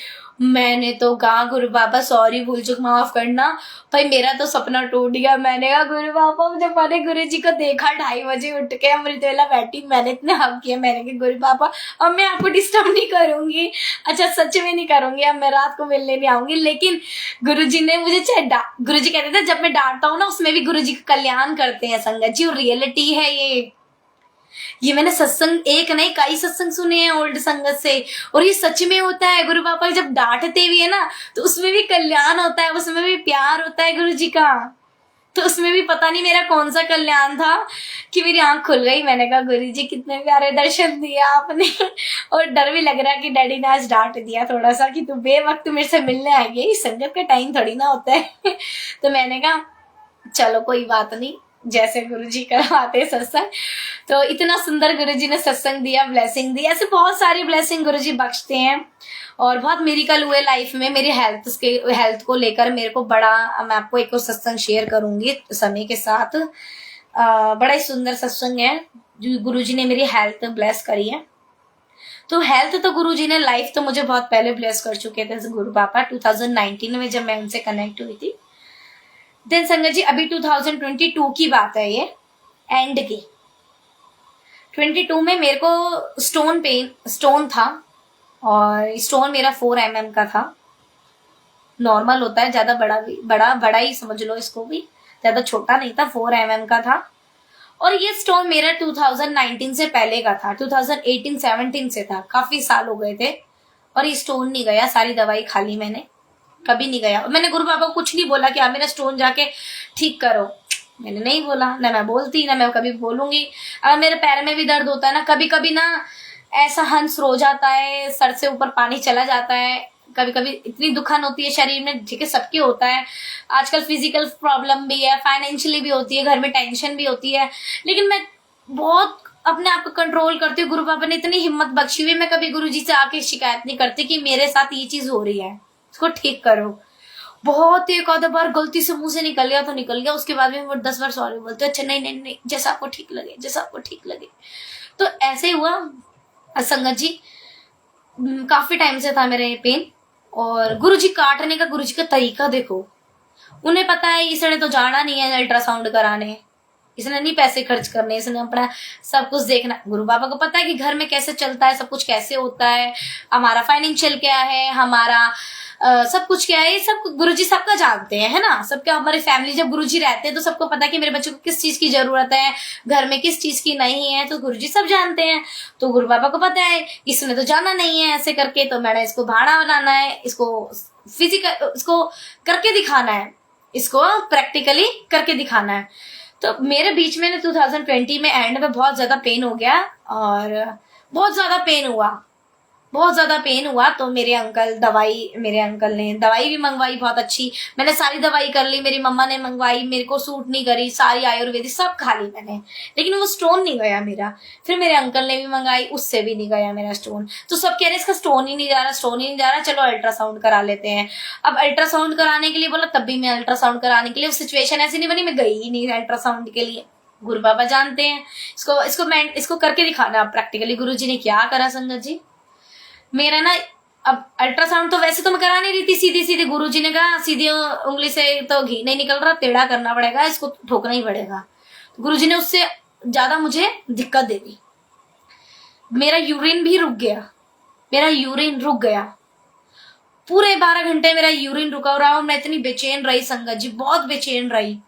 मैंने तो कहा गुरु बाबा सॉरी, भूल चूक माफ करना, भाई मेरा तो सपना टूट गया। मैंने कहा गुरु बाबा, जब मैंने गुरु जी को देखा 2:30 बजे उठ के अमृतवेला बैठी, मैंने इतने हक किया, मैंने कहा गुरु बाबा अब मैं आपको डिस्टर्ब नहीं करूंगी, अच्छा सच में नहीं करूंगी, अब मैं रात को मिलने नहीं आऊंगी। लेकिन गुरु जी ने मुझे गुरु जी कहते थे जब मैं डांटता हूँ ना, उसमें भी गुरु जी का कल्याण करते हैं संगत जी, और रियलिटी है ये मैंने सत्संग एक नहीं कई सत्संग सुने हैं ओल्ड संगत से, और ये सच में होता है। गुरु पापा जब डांटते भी है ना, तो उसमें भी कल्याण होता है, उसमें भी प्यार होता है गुरु जी का। तो उसमें भी पता नहीं मेरा कौन सा कल्याण था कि मेरी आंख खुल गई। मैंने कहा गुरु जी कितने प्यारे दर्शन दिए आपने, और डर भी लग रहा कि डैडी ने आज डांट दिया थोड़ा सा कि तू बेवक्त मेरे से मिलने आई है, संगत का टाइम थोड़ी ना होता है। तो मैंने कहा चलो कोई बात नहीं, जैसे गुरुजी करवाते सत्संग। तो इतना सुंदर गुरुजी ने सत्संग दिया, ब्लेसिंग दी, ऐसे बहुत सारी ब्लेसिंग गुरुजी बख्शते हैं, और बहुत मिरेकल हुए लाइफ में। मेरी हेल्थ को लेकर मेरे को बड़ा, मैं आपको एक और सत्संग शेयर करूंगी समय के साथ। बड़ा ही सुंदर सत्संग है जो गुरुजी ने मेरी हेल्थ ब्लेस करी है। तो हेल्थ तो गुरुजी ने, लाइफ तो मुझे बहुत पहले ब्लेस कर चुके थे गुरु पापा, 2019 में जब मैं उनसे कनेक्ट हुई थी। देन संगत जी अभी 2022 की बात है, ये एंड की 22 में मेरे को स्टोन था, और स्टोन मेरा 4 mm का था। नॉर्मल होता है, ज्यादा बड़ा ही समझ लो इसको भी, ज्यादा छोटा नहीं था, 4 mm का था। और ये स्टोन मेरा 2019 से पहले का था, 2018-17 से था, काफी साल हो गए थे, और ये स्टोन नहीं गया। सारी दवाई खा ली मैंने, कभी नहीं गया। मैंने गुरु बाबा को कुछ नहीं बोला कि आप मेरा स्टोन जाके ठीक करो, मैंने नहीं बोला, ना मैं बोलती, ना मैं कभी बोलूंगी। अगर मेरे पैर में भी दर्द होता है ना, कभी कभी ना ऐसा हंस रो जाता है, सर से ऊपर पानी चला जाता है, कभी कभी इतनी दुखन होती है शरीर में, ठीक है सबके होता है। आजकल फिजिकल प्रॉब्लम भी है, फाइनेंशियली भी होती है, घर में टेंशन भी होती है, लेकिन मैं बहुत अपने आप को कंट्रोल करती हूँ। गुरु बाबा ने इतनी हिम्मत बख्शी हुई, मैं कभी गुरु जी से आके शिकायत नहीं करती कि मेरे साथ ये चीज हो रही है, इसको ठीक करो। बहुत एक आधा बार गलती से मुंह से निकल गया तो निकल गया, उसके बाद में वो 10 बार सॉरी बोलते, अच्छा नहीं नहीं नहीं, जैसा आपको ठीक लगे, जैसा आपको ठीक लगे। तो ऐसे हुआ संगत जी, काफी टाइम से था मेरा ये पेन। और गुरुजी काटने का, गुरुजी का तरीका देखो, उन्हें पता है इसने तो जाना नहीं है अल्ट्रासाउंड कराने, इसने नहीं पैसे खर्च करने, इसने अपना सब कुछ देखना। गुरु बाबा को पता है कि घर में कैसे चलता है, सब कुछ कैसे होता है, हमारा फाइनेंशियल क्या है, हमारा सब कुछ क्या है, ये सब गुरुजी सबका जानते हैं, है ना। सबका, हमारी फैमिली जब गुरुजी रहते हैं तो सबको पता है कि मेरे बच्चे को किस चीज की जरूरत है, घर में किस चीज की नहीं है, तो गुरुजी सब जानते हैं। तो गुरु बाबा को पता है इसने तो जाना नहीं है ऐसे करके, तो मैंने इसको भाड़ा बनाना है, इसको फिजिकल, इसको करके दिखाना है, इसको प्रैक्टिकली करके दिखाना है। तो मेरे बीच में 2020 में एंड में बहुत ज्यादा पेन हो गया, और बहुत ज्यादा पेन हुआ, बहुत ज्यादा पेन हुआ। तो मेरे अंकल ने दवाई भी मंगवाई बहुत अच्छी, मैंने सारी दवाई कर ली, मेरी मम्मा ने मंगवाई, मेरे को सूट नहीं करी, सारी आयुर्वेदिक सब खा ली मैंने, लेकिन वो स्टोन नहीं गया मेरा। फिर मेरे अंकल ने भी मंगाई, उससे भी नहीं गया मेरा स्टोन। तो सब कह रहे इसका स्टोन ही नहीं जा रहा, स्टोन ही नहीं जा रहा, चलो अल्ट्रासाउंड करा लेते हैं। अब अल्ट्रासाउंड कराने के लिए बोला, तब भी मैं अल्ट्रासाउंड कराने के लिए, सिचुएशन ऐसी नहीं बनी, मैं गई ही नहीं अल्ट्रासाउंड के लिए। गुरु बाबा जानते हैं इसको करके दिखाना प्रैक्टिकली। गुरु जी ने क्या करा संगत जी, मेरा ना, अब अल्ट्रासाउंड तो वैसे तो मैं करा नहीं रही थी, सीधी सीधी गुरुजी ने कहा सीधी उंगली से तो घी नहीं निकल रहा, टेढ़ा करना पड़ेगा, इसको ठोकना ही पड़ेगा। तो गुरुजी ने उससे ज्यादा मुझे दिक्कत दे दी, मेरा यूरिन भी रुक गया, पूरे 12 घंटे मेरा यूरिन रुका रहा और मैं इतनी बेचैन रही संगत जी, बहुत बेचैन रही।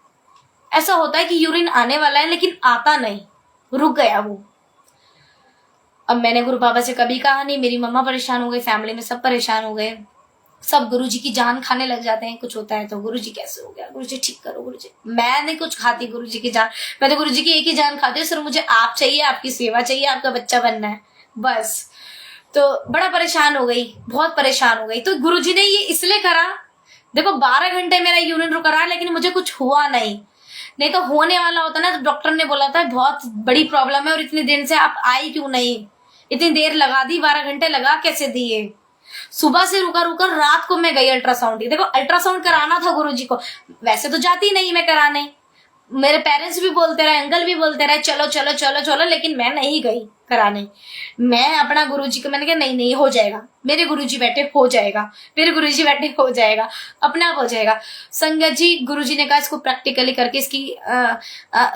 ऐसा होता है कि यूरिन आने वाला है लेकिन आता नहीं, रुक गया वो। अब मैंने गुरु बाबा से कभी कहा नहीं, मेरी मम्मा परेशान हो गई, फैमिली में सब परेशान हो गए, सब गुरुजी की जान खाने लग जाते हैं, कुछ होता है तो गुरुजी कैसे हो गया, गुरुजी ठीक करो गुरुजी। मैं नहीं कुछ खाती गुरुजी की जान, मैं तो गुरुजी की एक ही जान खाती हूँ, सिर्फ मुझे आप चाहिए, आपकी सेवा चाहिए, आपका बच्चा बनना है बस। तो बड़ा परेशान हो गई, बहुत परेशान हो गई। तो गुरुजी ने ये इसलिए करा, देखो 12 घंटे मेरा यूरिन रुका रहा लेकिन मुझे कुछ हुआ नहीं तो होने वाला होता ना, तो डॉक्टर ने बोला था बहुत बड़ी प्रॉब्लम है और इतने दिन से आप आई क्यों नहीं, इतनी देर लगा दी, 12 घंटे लगा कैसे दिए। सुबह से रुका रात को मैं गई अल्ट्रासाउंड। देखो अल्ट्रासाउंड कराना था गुरुजी को, वैसे तो जाती नहीं मैं कराने, मेरे पेरेंट्स भी बोलते रहे, अंकल भी बोलते रहे चलो चलो चलो चलो, लेकिन मैं नहीं गई कराने। मैं अपना गुरुजी को मैंने कहा नहीं नहीं हो जाएगा, मेरे गुरुजी बैठे हो जाएगा, मेरे गुरुजी बैठे हो जाएगा, अपने आप हो जाएगा। संगत जी गुरुजी ने कहा इसको प्रैक्टिकली करके इसकी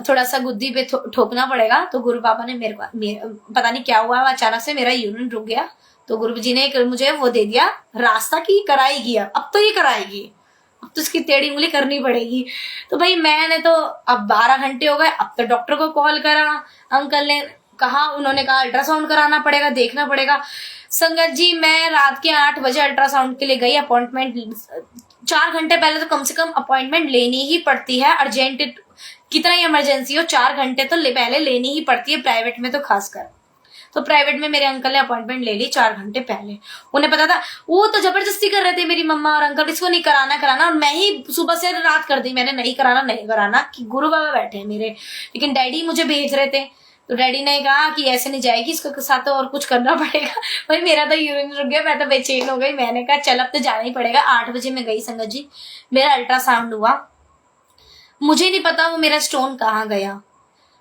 थोड़ा सा गुद्दी पे ठोकना पड़ेगा। तो गुरु बाबा ने मेरे पता नहीं क्या हुआ, अचानक से मेरा यूरिन रुक गया। तो गुरु जी ने मुझे वो दे दिया रास्ता की कराएगी, अब तो ये कराएगी, अब तो इसकी टेढ़ी उंगली करनी पड़ेगी। तो भाई मैंने तो, अब 12 घंटे हो गए, अब तो डॉक्टर को कॉल करा, अंकल ने कहा, उन्होंने कहा अल्ट्रासाउंड कराना पड़ेगा, देखना पड़ेगा। संगत जी मैं रात के 8 बजे अल्ट्रासाउंड के लिए गई, अपॉइंटमेंट 4 घंटे पहले तो कम से कम अपॉइंटमेंट लेनी ही पड़ती है, अर्जेंट कितना ही इमरजेंसी हो 4 घंटे तो पहले लेनी ही पड़ती है, प्राइवेट में तो खासकर। तो प्राइवेट में मेरे अंकल ने अपॉइंटमेंट ले ली 4 घंटे पहले, उन्हें पता था, वो तो जबरदस्ती कर रहे थे मेरी मम्मा और अंकल, इसको नहीं कराना, और मैं ही सुबह से रात कर दी, मैंने नहीं कराना कि गुरु बाबा बैठे हैं मेरे, लेकिन डैडी मुझे भेज रहे थे। तो डैडी ने कहा कि ऐसे नहीं जाएगी, इसके साथ तो और कुछ करना पड़ेगा। भाई मेरा तो यूरिन रुक गया, मैं तो बेचैन हो गई, मैंने कहा चल अब तो जाना ही पड़ेगा। 8 बजे मैं गई संगत जी, मेरा अल्ट्रासाउंड हुआ, मुझे नहीं पता वो मेरा स्टोन कहाँ गया।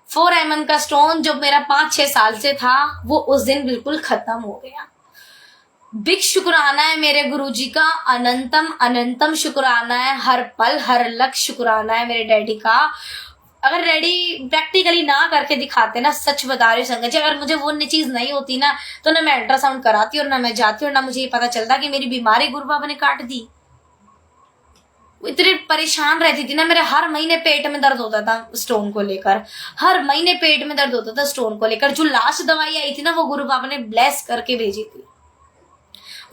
4 mm का स्टोन जो मेरा 5-6 साल से था वो उस दिन बिल्कुल खत्म हो गया। बिग शुक्राना है मेरे गुरुजी का, अनंतम शुक्राना है, हर पल हर लक्ष्य शुक्राना है मेरे डैडी का। अगर डैडी प्रैक्टिकली ना करके दिखाते ना, सच बता रही हूँ संगत जी, अगर मुझे वो चीज नहीं होती ना तो ना मैं अल्ट्रासाउंड कराती और ना मैं जाती और ना मुझे ये पता चलता कि मेरी बीमारी गुरु बाबा ने काट दी। इतनी परेशान रहती थी ना, मेरे हर महीने पेट में दर्द होता था स्टोन को लेकर, हर महीने पेट में दर्द होता था स्टोन को लेकर। जो लास्ट दवाई आई थी ना वो गुरु बाबा ने ब्लेस करके भेजी थी,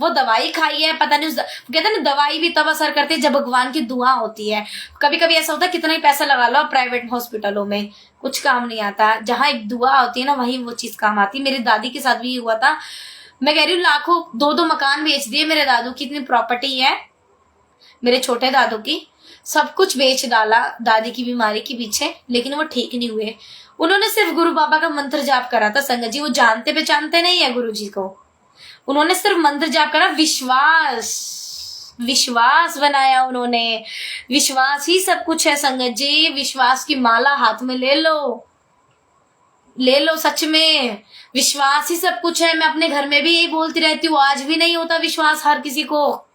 वो दवाई खाई है, पता नहीं कहते ना दवाई भी तब असर करती है जब भगवान की दुआ होती है। कभी कभी ऐसा होता है कितना ही पैसा लगा लो प्राइवेट हॉस्पिटलों में, कुछ काम नहीं आता, जहां एक दुआ होती है ना वहीं वो चीज काम आती है। मेरी दादी के साथ भी हुआ था, मैं कह रही हूँ लाखों 2-2 मकान बेच दिए मेरे दादू की, इतनी प्रॉपर्टी है मेरे छोटे दादू की, सब कुछ बेच डाला दादी की बीमारी के पीछे, लेकिन वो ठीक नहीं हुए। उन्होंने सिर्फ गुरु बाबा का मंत्र जाप करा था संगत जी, वो जानते पहचानते नहीं है गुरु जी को। उन्होंने सिर्फ मंत्र जाप करा, विश्वास बनाया उन्होंने। विश्वास ही सब कुछ है संगत जी। विश्वास की माला हाथ में ले लो सच में। विश्वास ही सब कुछ है। मैं अपने घर में भी यही बोलती रहती हूँ, आज भी नहीं होता विश्वास हर किसी को।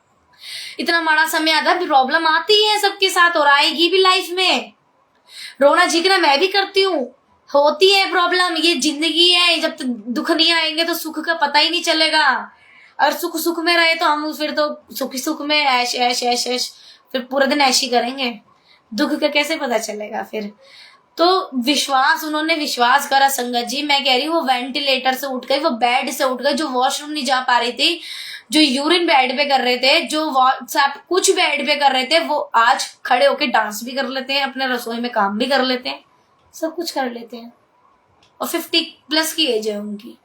इतना माड़ा समय आता है, प्रॉब्लम आती है सबके साथ और आएगी भी लाइफ में। रोना झिकना मैं भी करती हूँ, होती है प्रॉब्लम, ये जिंदगी है। जब तक दुख नहीं आएंगे तो सुख का पता ही नहीं चलेगा। अगर सुख में रहे तो हम फिर तो सुख में ऐश ऐश ऐश ऐश, फिर पूरा दिन ऐश ही करेंगे। दुख का कैसे पता चलेगा फिर। तो विश्वास, उन्होंने विश्वास करा संगत जी। मैं कह रही हूँ वो वेंटिलेटर से उठ गई, वो बेड से उठ गई, जो वॉशरूम नहीं जा पा रही थी, जो यूरिन बेड पे कर रहे थे, जो व्हाट्सएप कुछ बेड पे कर रहे थे, वो आज खड़े होके डांस भी कर लेते हैं, अपने रसोई में काम भी कर लेते हैं, सब कुछ कर लेते हैं। और 50+ की एज है उनकी।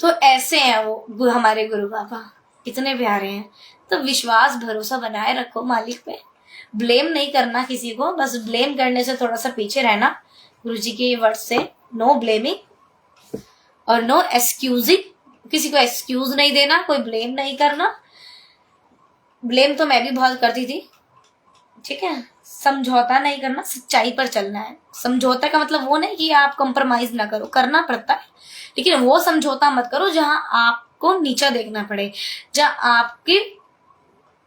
तो ऐसे हैं वो हमारे गुरु बाबा, इतने प्यारे हैं। तो विश्वास भरोसा बनाए रखो मालिक पे। ब्लेम नहीं करना किसी को, बस ब्लेम करने से थोड़ा सा पीछे रहना। गुरु जी के वर्ड से नो ब्लेमिंग और नो एक्सक्यूजिंग। किसी को एक्सक्यूज नहीं देना, कोई ब्लेम नहीं करना। ब्लेम तो मैं भी बहुत करती थी, ठीक है। समझौता नहीं करना, सच्चाई पर चलना है। समझौता का मतलब वो नहीं कि आप कंप्रोमाइज ना करो, करना पड़ता है, लेकिन वो समझौता मत करो जहां आपको नीचा देखना पड़े, जहां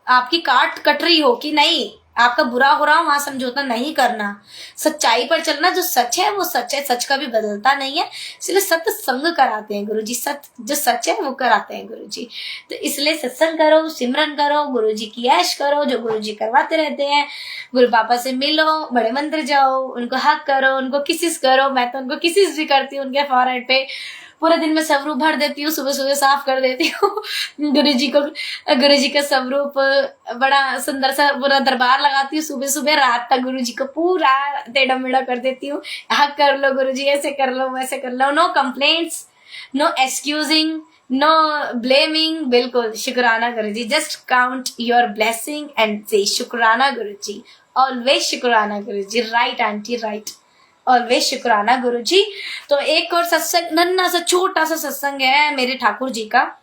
आपकी काट कट रही हो कि नहीं, आपका बुरा हो रहा हो, वहां समझौता नहीं करना। सच्चाई पर चलना, जो सच है वो सच है, सच कभी बदलता नहीं है। इसलिए सत्संग कराते हैं गुरु जी, जो सच है वो कराते हैं गुरु जी। तो इसलिए सत्संग करो, सिमरन करो, गुरु जी की ऐश करो, जो गुरु जी करवाते रहते हैं। गुरु पापा से मिलो, बड़े मंदिर जाओ, उनको हक करो, उनको किसिस करो। मैं तो उनको किसिस भी करती हूँ उनके फॉरहेड पे। पूरे दिन में स्वरूप भर देती हूँ, सुबह सुबह साफ कर देती हूँ। गुरु जी का स्वरूप बड़ा सुंदर सा पूरा दरबार लगाती हूँ सुबह सुबह, रात तक गुरु जी को पूरा टेढ़ा मेढ़ा कर देती हूँ। हक कर लो गुरु जी, ऐसे कर लो वैसे कर लो। No complaints, no excusing, no blaming, बिल्कुल शुक्राना Guru ji. Just count your blessing and say शुक्राना गुरु जी, ऑलवेज शुक्राना Guru ji. Right aunty, right, always शुक्राना गुरु जी। तो एक और सत्संग, नन्ना सा छोटा सा सत्संग है मेरे ठाकुर जी का,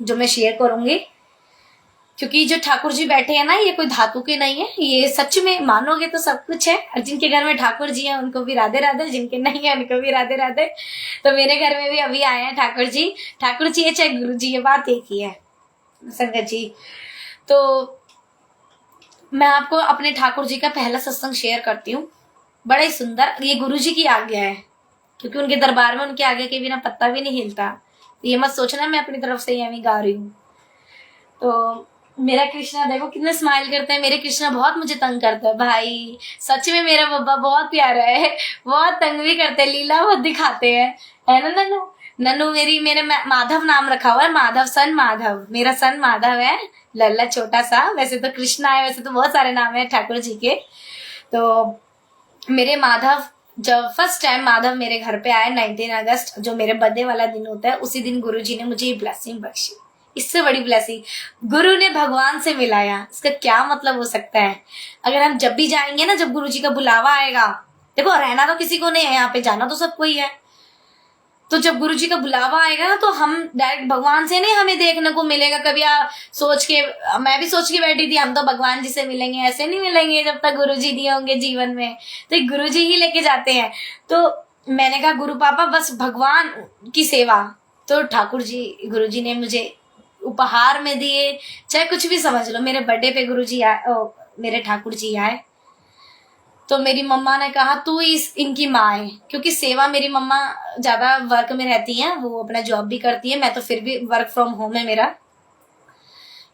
जो मैं शेयर करूंगी। क्योंकि जो ठाकुर जी बैठे हैं ना, ये कोई धातु के नहीं है, ये सच में मानोगे तो सब कुछ है। और जिनके घर में ठाकुर जी हैं उनको भी राधे राधे, जिनके नहीं है उनको भी राधे राधे। तो मेरे घर में भी अभी आए हैं ठाकुर जी है चाहे गुरु जी, ये बात एक ही है संगत जी। तो मैं आपको अपने ठाकुर जी का पहला सत्संग शेयर करती हूँ, बड़ा ही सुंदर। ये गुरु जी की आज्ञा है, क्योंकि उनके दरबार में उनकी आज्ञा के बिना पत्ता भी नहीं हिलता। तो ये मत सोचना मैं अपनी तरफ से ही गा रही हूँ। तो मेरा कृष्णा देखो कितने स्माइल करते हैं। मेरे कृष्णा बहुत मुझे तंग करता है भाई, सच में मेरा बब्बा बहुत प्यारा है, बहुत तंग भी करते हैं, लीला बहुत दिखाते हैं, है ना नन्नू। नन्नू मेरे माधव नाम रखा हुआ है, माधव, सन माधव, मेरा सन माधव है, लल्ला छोटा सा। वैसे तो कृष्णा है, वैसे तो बहुत सारे नाम है ठाकुर जी के। तो मेरे माधव, जब फर्स्ट टाइम माधव मेरे घर पे आए 19 अगस्त, जो मेरे बर्थडे वाला दिन होता है, उसी दिन गुरुजी ने मुझे ये ब्लेसिंग बख्शी। इससे बड़ी ब्लेसिंग गुरु ने भगवान से मिलाया, इसका क्या मतलब हो सकता है। अगर हम जब भी जाएंगे ना, जब गुरुजी का बुलावा आएगा, देखो रहना तो किसी को नहीं है यहाँ पे, जाना तो सबको ही है। तो जब गुरु जी का बुलावा आएगा ना, तो हम डायरेक्ट भगवान से नहीं हमें देखने को मिलेगा। कभी सोच के, मैं भी सोच के बैठी थी हम तो भगवान जी से मिलेंगे, ऐसे नहीं मिलेंगे जब तक गुरु जी नहीं होंगे जीवन में। तो गुरु जी ही लेके जाते हैं। तो मैंने कहा गुरु पापा बस भगवान की सेवा। तो ठाकुर जी, गुरु जी ने मुझे उपहार में दिए, चाहे कुछ भी समझ लो। मेरे बर्थडे पे गुरु जी आए, मेरे ठाकुर जी आए। तो मेरी मम्मा ने कहा तू इनकी माँ है, क्योंकि सेवा, मेरी मम्मा ज्यादा वर्क में रहती हैं, वो अपना जॉब भी करती है, मैं तो फिर भी वर्क फ्रॉम होम है मेरा,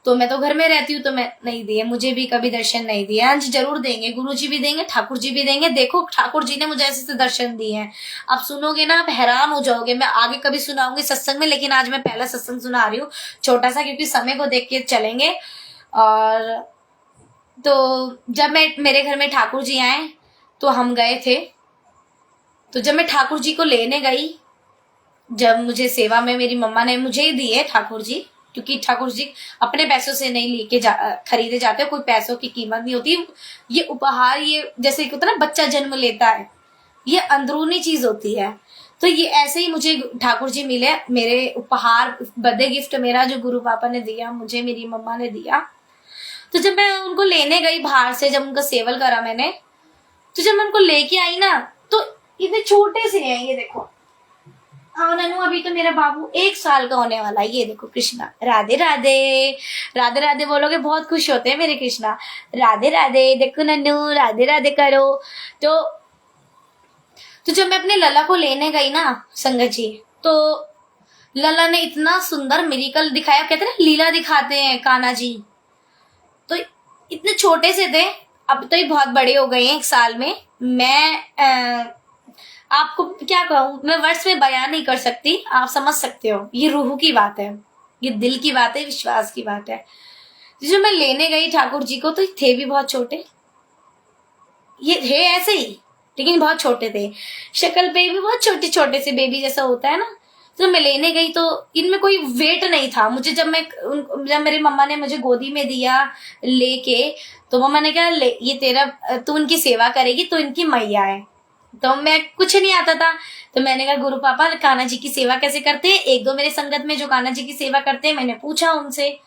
तो मैं तो घर में रहती हूँ। तो मैं नहीं दिए, मुझे भी कभी दर्शन नहीं दिए। आज जरूर देंगे, गुरु जी भी देंगे, ठाकुर जी भी देंगे। देखो ठाकुर जी ने मुझे ऐसे दर्शन दिए हैं, आप सुनोगे ना आप हैरान हो जाओगे। मैं आगे कभी सुनाऊंगी सत्संग में, लेकिन आज मैं पहला सत्संग सुना रही हूँ छोटा सा, क्योंकि समय को देख के चलेंगे। और तो जब मेरे घर में ठाकुर जी आए तो हम गए थे। तो जब मैं ठाकुर जी को लेने गई, जब मुझे सेवा में मेरी मम्मा ने मुझे ही दिए ठाकुर जी, क्योंकि ठाकुर जी अपने पैसों से नहीं लेके खरीदे जाते, कोई पैसों की कीमत नहीं होती। ये उपहार, ये जैसे होता है ना बच्चा जन्म लेता है, ये अंदरूनी चीज होती है। तो ये ऐसे ही मुझे ठाकुर जी मिले, मेरे उपहार, बर्थडे गिफ्ट मेरा जो गुरु पापा ने दिया मुझे, मेरी मम्मा ने दिया। तो जब मैं उनको लेने गई बाहर से, जब उनका सेवल करा मैंने, तो जब मैं उनको लेके आई ना, तो इतने छोटे से हैं, ये देखो। हाँ ननू, अभी तो मेरा बाबू 1 साल का होने वाला है। ये देखो कृष्णा, राधे राधे, राधे राधे बोलोगे बहुत खुश होते हैं मेरे कृष्णा। राधे राधे, देखो नन्नू, राधे राधे करो। तो जब मैं अपने लला को लेने गई ना संगत जी, तो लला ने इतना सुंदर मिरेकल दिखाया। कहते हैं ना लीला दिखाते हैं कान्हा जी, तो इतने छोटे से थे, अब तो ये बहुत बड़े हो गए हैं 1 साल में। मैं आपको क्या कहूँ, मैं वर्ड्स में बयान नहीं कर सकती, आप समझ सकते हो। ये रूह की बात है, ये दिल की बात है, विश्वास की बात है। जो मैं लेने गई ठाकुर जी को, तो थे भी बहुत छोटे, ये थे ऐसे ही लेकिन बहुत छोटे थे, शक्ल पे भी बहुत छोटे छोटे से बेबी जैसा होता है ना। जब मैं लेने गई तो इनमें कोई वेट नहीं था मुझे। जब मेरी मम्मा ने मुझे गोदी में दिया लेके, तो मम्मा ने कहा ले ये तेरा, तू इनकी सेवा करेगी, तो इनकी मैया है। तो मैं कुछ नहीं आता था, तो मैंने कहा गुरु पापा कान्हा जी की सेवा कैसे करते हैं। 1-2 मेरे संगत में जो कान्हा जी की सेवा करते हैं, मैंने पूछा उनसे,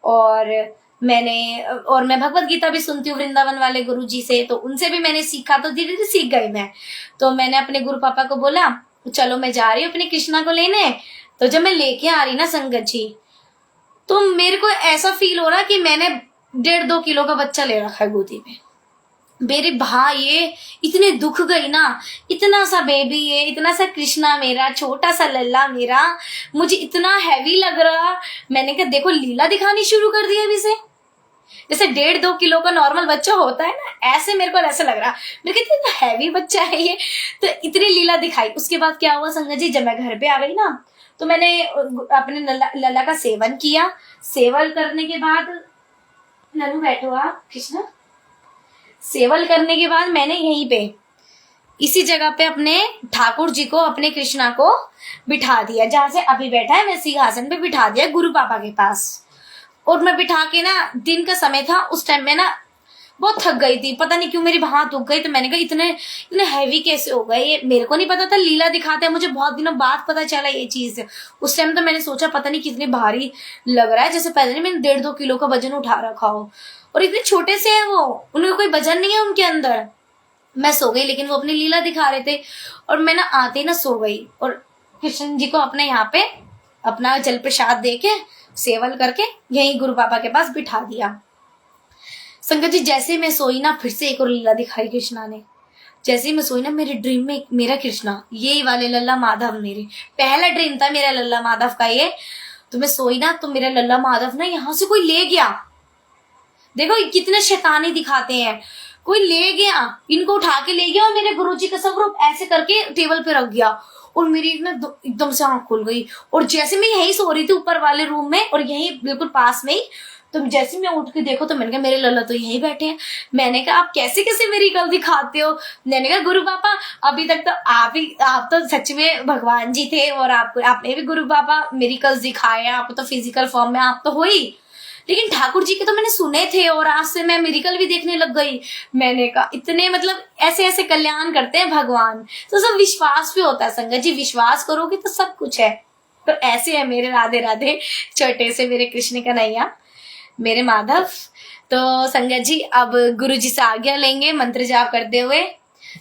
और मैं भगवत गीता भी सुनती हूँ वृंदावन वाले गुरु जी से, तो उनसे भी मैंने सीखा, तो धीरे धीरे सीख गई मैं। तो मैंने अपने गुरु पापा को बोला चलो मैं जा रही हूँ अपने कृष्णा को लेने। तो जब मैं लेके आ रही ना संगत जी, तो मेरे को ऐसा फील हो रहा कि मैंने 1.5-2 किलो का बच्चा ले रखा है गोदी में। मेरे भाई ये इतने दुख गई ना, इतना सा बेबी है, इतना सा कृष्णा मेरा, छोटा सा लल्ला मेरा, मुझे इतना हैवी लग रहा। मैंने कहा देखो लीला दिखानी शुरू कर दी अभी से, जैसे 1.5-2 किलो का नॉर्मल बच्चा होता है ना, ऐसे मेरे को ऐसा लग रहा। मेरे कहते इतना हैवी बच्चा है ये, तो इतनी लीला दिखाई। उसके बाद क्या हुआ संगत जी, जब मैं घर पे आ गई ना, तो मैंने अपने लला का सेवन किया। सेवन करने के बाद, ननू बैठो आप कृष्णा, सेवल करने के बाद मैंने यहीं पे इसी जगह पे अपने ठाकुर जी को, अपने कृष्णा को बिठा दिया, जहां से अभी बैठा है मैं सिंहासन पे बिठा दिया गुरु पापा के पास। और मैं बिठा के ना, दिन का समय था उस टाइम में ना, बहुत थक गई थी, पता नहीं क्यों मेरी हाथ दुख गई। तो मैंने कहा इतने इतने हैवी कैसे हो गए ये, मेरे को नहीं पता था लीला दिखाते हैं, मुझे बहुत दिनों बाद पता चला ये चीज। उस टाइम तो मैंने सोचा पता नहीं कितने भारी लग रहा है, जैसे पहले नहीं मैंने 1.5-2 किलो का वजन उठा रखा हो, और इतने छोटे से है वो, उनका कोई वजन नहीं है उनके अंदर। मैं सो गई, लेकिन वो अपनी लीला दिखा रहे थे, और मैं ना आते ही ना सो गई, और कृष्ण जी को अपने यहाँ पे अपना जल प्रसाद दे के सेवल करके यहीं गुरु पापा के पास बिठा दिया। संगत जी जैसे मैं सोई ना, फिर से एक और लीला दिखाई कृष्णा ने। जैसे ही मैं सोई ना, मेरे ड्रीम में मेरा कृष्णा, ये वाले लल्ला माधव, मेरे पहला ड्रीम था मेरा लल्ला माधव का ये। तो मैं सोई ना, तो मेरा लल्ला माधव ना यहाँ से कोई ले गया। देखो कितने शैतानी दिखाते हैं, कोई ले गया, इनको उठा के ले गया, और मेरे गुरुजी का स्वरूप ऐसे करके टेबल पे रख गया, और मेरी एकदम से आंख खुल गई। और जैसे मैं यही सो रही थी ऊपर वाले रूम में, और यही बिल्कुल पास में ही, तो जैसे मैं उठ के देखो तो मैंने कहा मेरे लल्ला तो यहीं बैठे हैं। मैंने कहा आप कैसे कैसे मेरी कल दिखाते हो। मैंने कहा गुरु पापा अभी तक तो आप तो सच में भगवान जी थे, और आपने भी गुरु पापा मेरी कल दिखाए, आप तो फिजिकल फॉर्म में आप तो हो ही, लेकिन ठाकुर जी के तो मैंने सुने थे, और आज से मैं मिरेकल भी देखने लग गई। मैंने कहा इतने मतलब ऐसे ऐसे कल्याण करते हैं भगवान, तो सब विश्वास भी होता है संगत जी, विश्वास करोगे तो सब कुछ है। तो ऐसे है मेरे राधे राधे छोटे से मेरे कृष्ण कन्हैया, मेरे माधव। तो संगत जी अब गुरु जी से आज्ञा लेंगे मंत्र जाप करते हुए,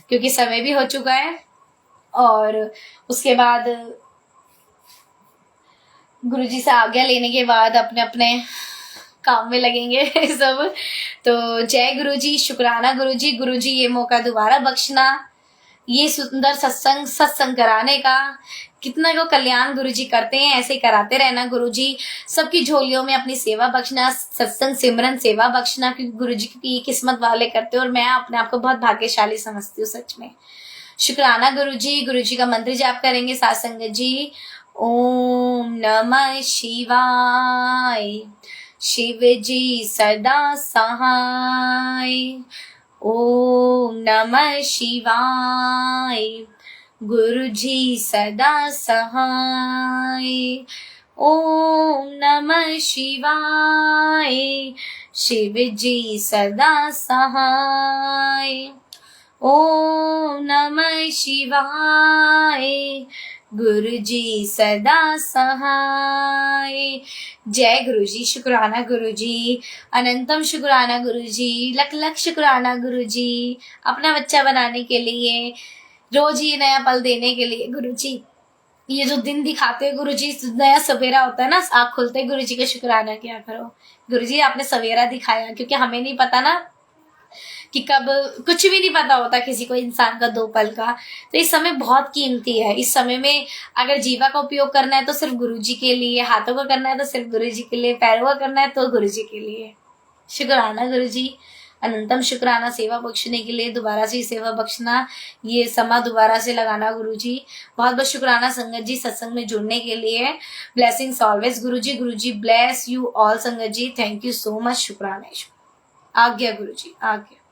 क्योंकि समय भी हो चुका है, और उसके बाद गुरु जी से आज्ञा लेने के बाद अपने अपने काम में लगेंगे सब। तो जय गुरु जी, शुक्राना गुरु जी ये मौका दोबारा बख्शना, ये सुंदर सत्संग कराने का। कितना को कल्याण गुरु जी करते हैं, ऐसे ही कराते रहना गुरु जी। सबकी झोलियों में अपनी सेवा बख्शना, सत्संग सिमरन सेवा बख्शना, क्योंकि गुरु जी की ये किस्मत वाले करते हो, और मैं अपने आप को बहुत भाग्यशाली समझती हूँ सच में। शुक्राना गुरु जी का मंत्र जाप करेंगे साथ संगत जी। ओम नमः शिवाय, शिव जी सदा सहाय। ओम नमः शिवाय, गुरु जी सदा सहाय। ओम नमः शिवाय, शिव जी सदा सहाय। ओम नमः शिवाय, गुरु जी सदा सहाय। जय गुरु जी, शुक्राना गुरु जी, अनंतम शुक्राना गुरु जी, लख लख शुक्राना गुरु जी, अपना बच्चा बनाने के लिए, रोज ही नया पल देने के लिए गुरु जी। ये जो दिन दिखाते हैं गुरु जी, नया सवेरा होता है ना, आँख खुलते गुरु जी का शुक्राना किया करो। गुरु जी आपने सवेरा दिखाया, क्योंकि हमें नहीं पता ना कि कब, कुछ भी नहीं पता होता किसी को, इंसान का 2 पल का। तो इस समय बहुत कीमती है। इस समय में अगर जीवा का उपयोग करना है तो सिर्फ गुरु जी के लिए, हाथों का करना है तो सिर्फ गुरु जी के लिए, पैरों का करना है तो गुरु जी के लिए। शुक्राना गुरु जी, अनंतम शुक्राना सेवा बख्शने के लिए, दोबारा से सेवा बख्शना, ये समा दोबारा से लगाना गुरु जी। बहुत बहुत शुक्राना संगत जी सत्संग में जुड़ने के लिए। Blessings always Guru ji. Guru ji bless you all संगत जी, थैंक यू सो मच, शुक्राना। आज्ञा गुरु जी, आज्ञा।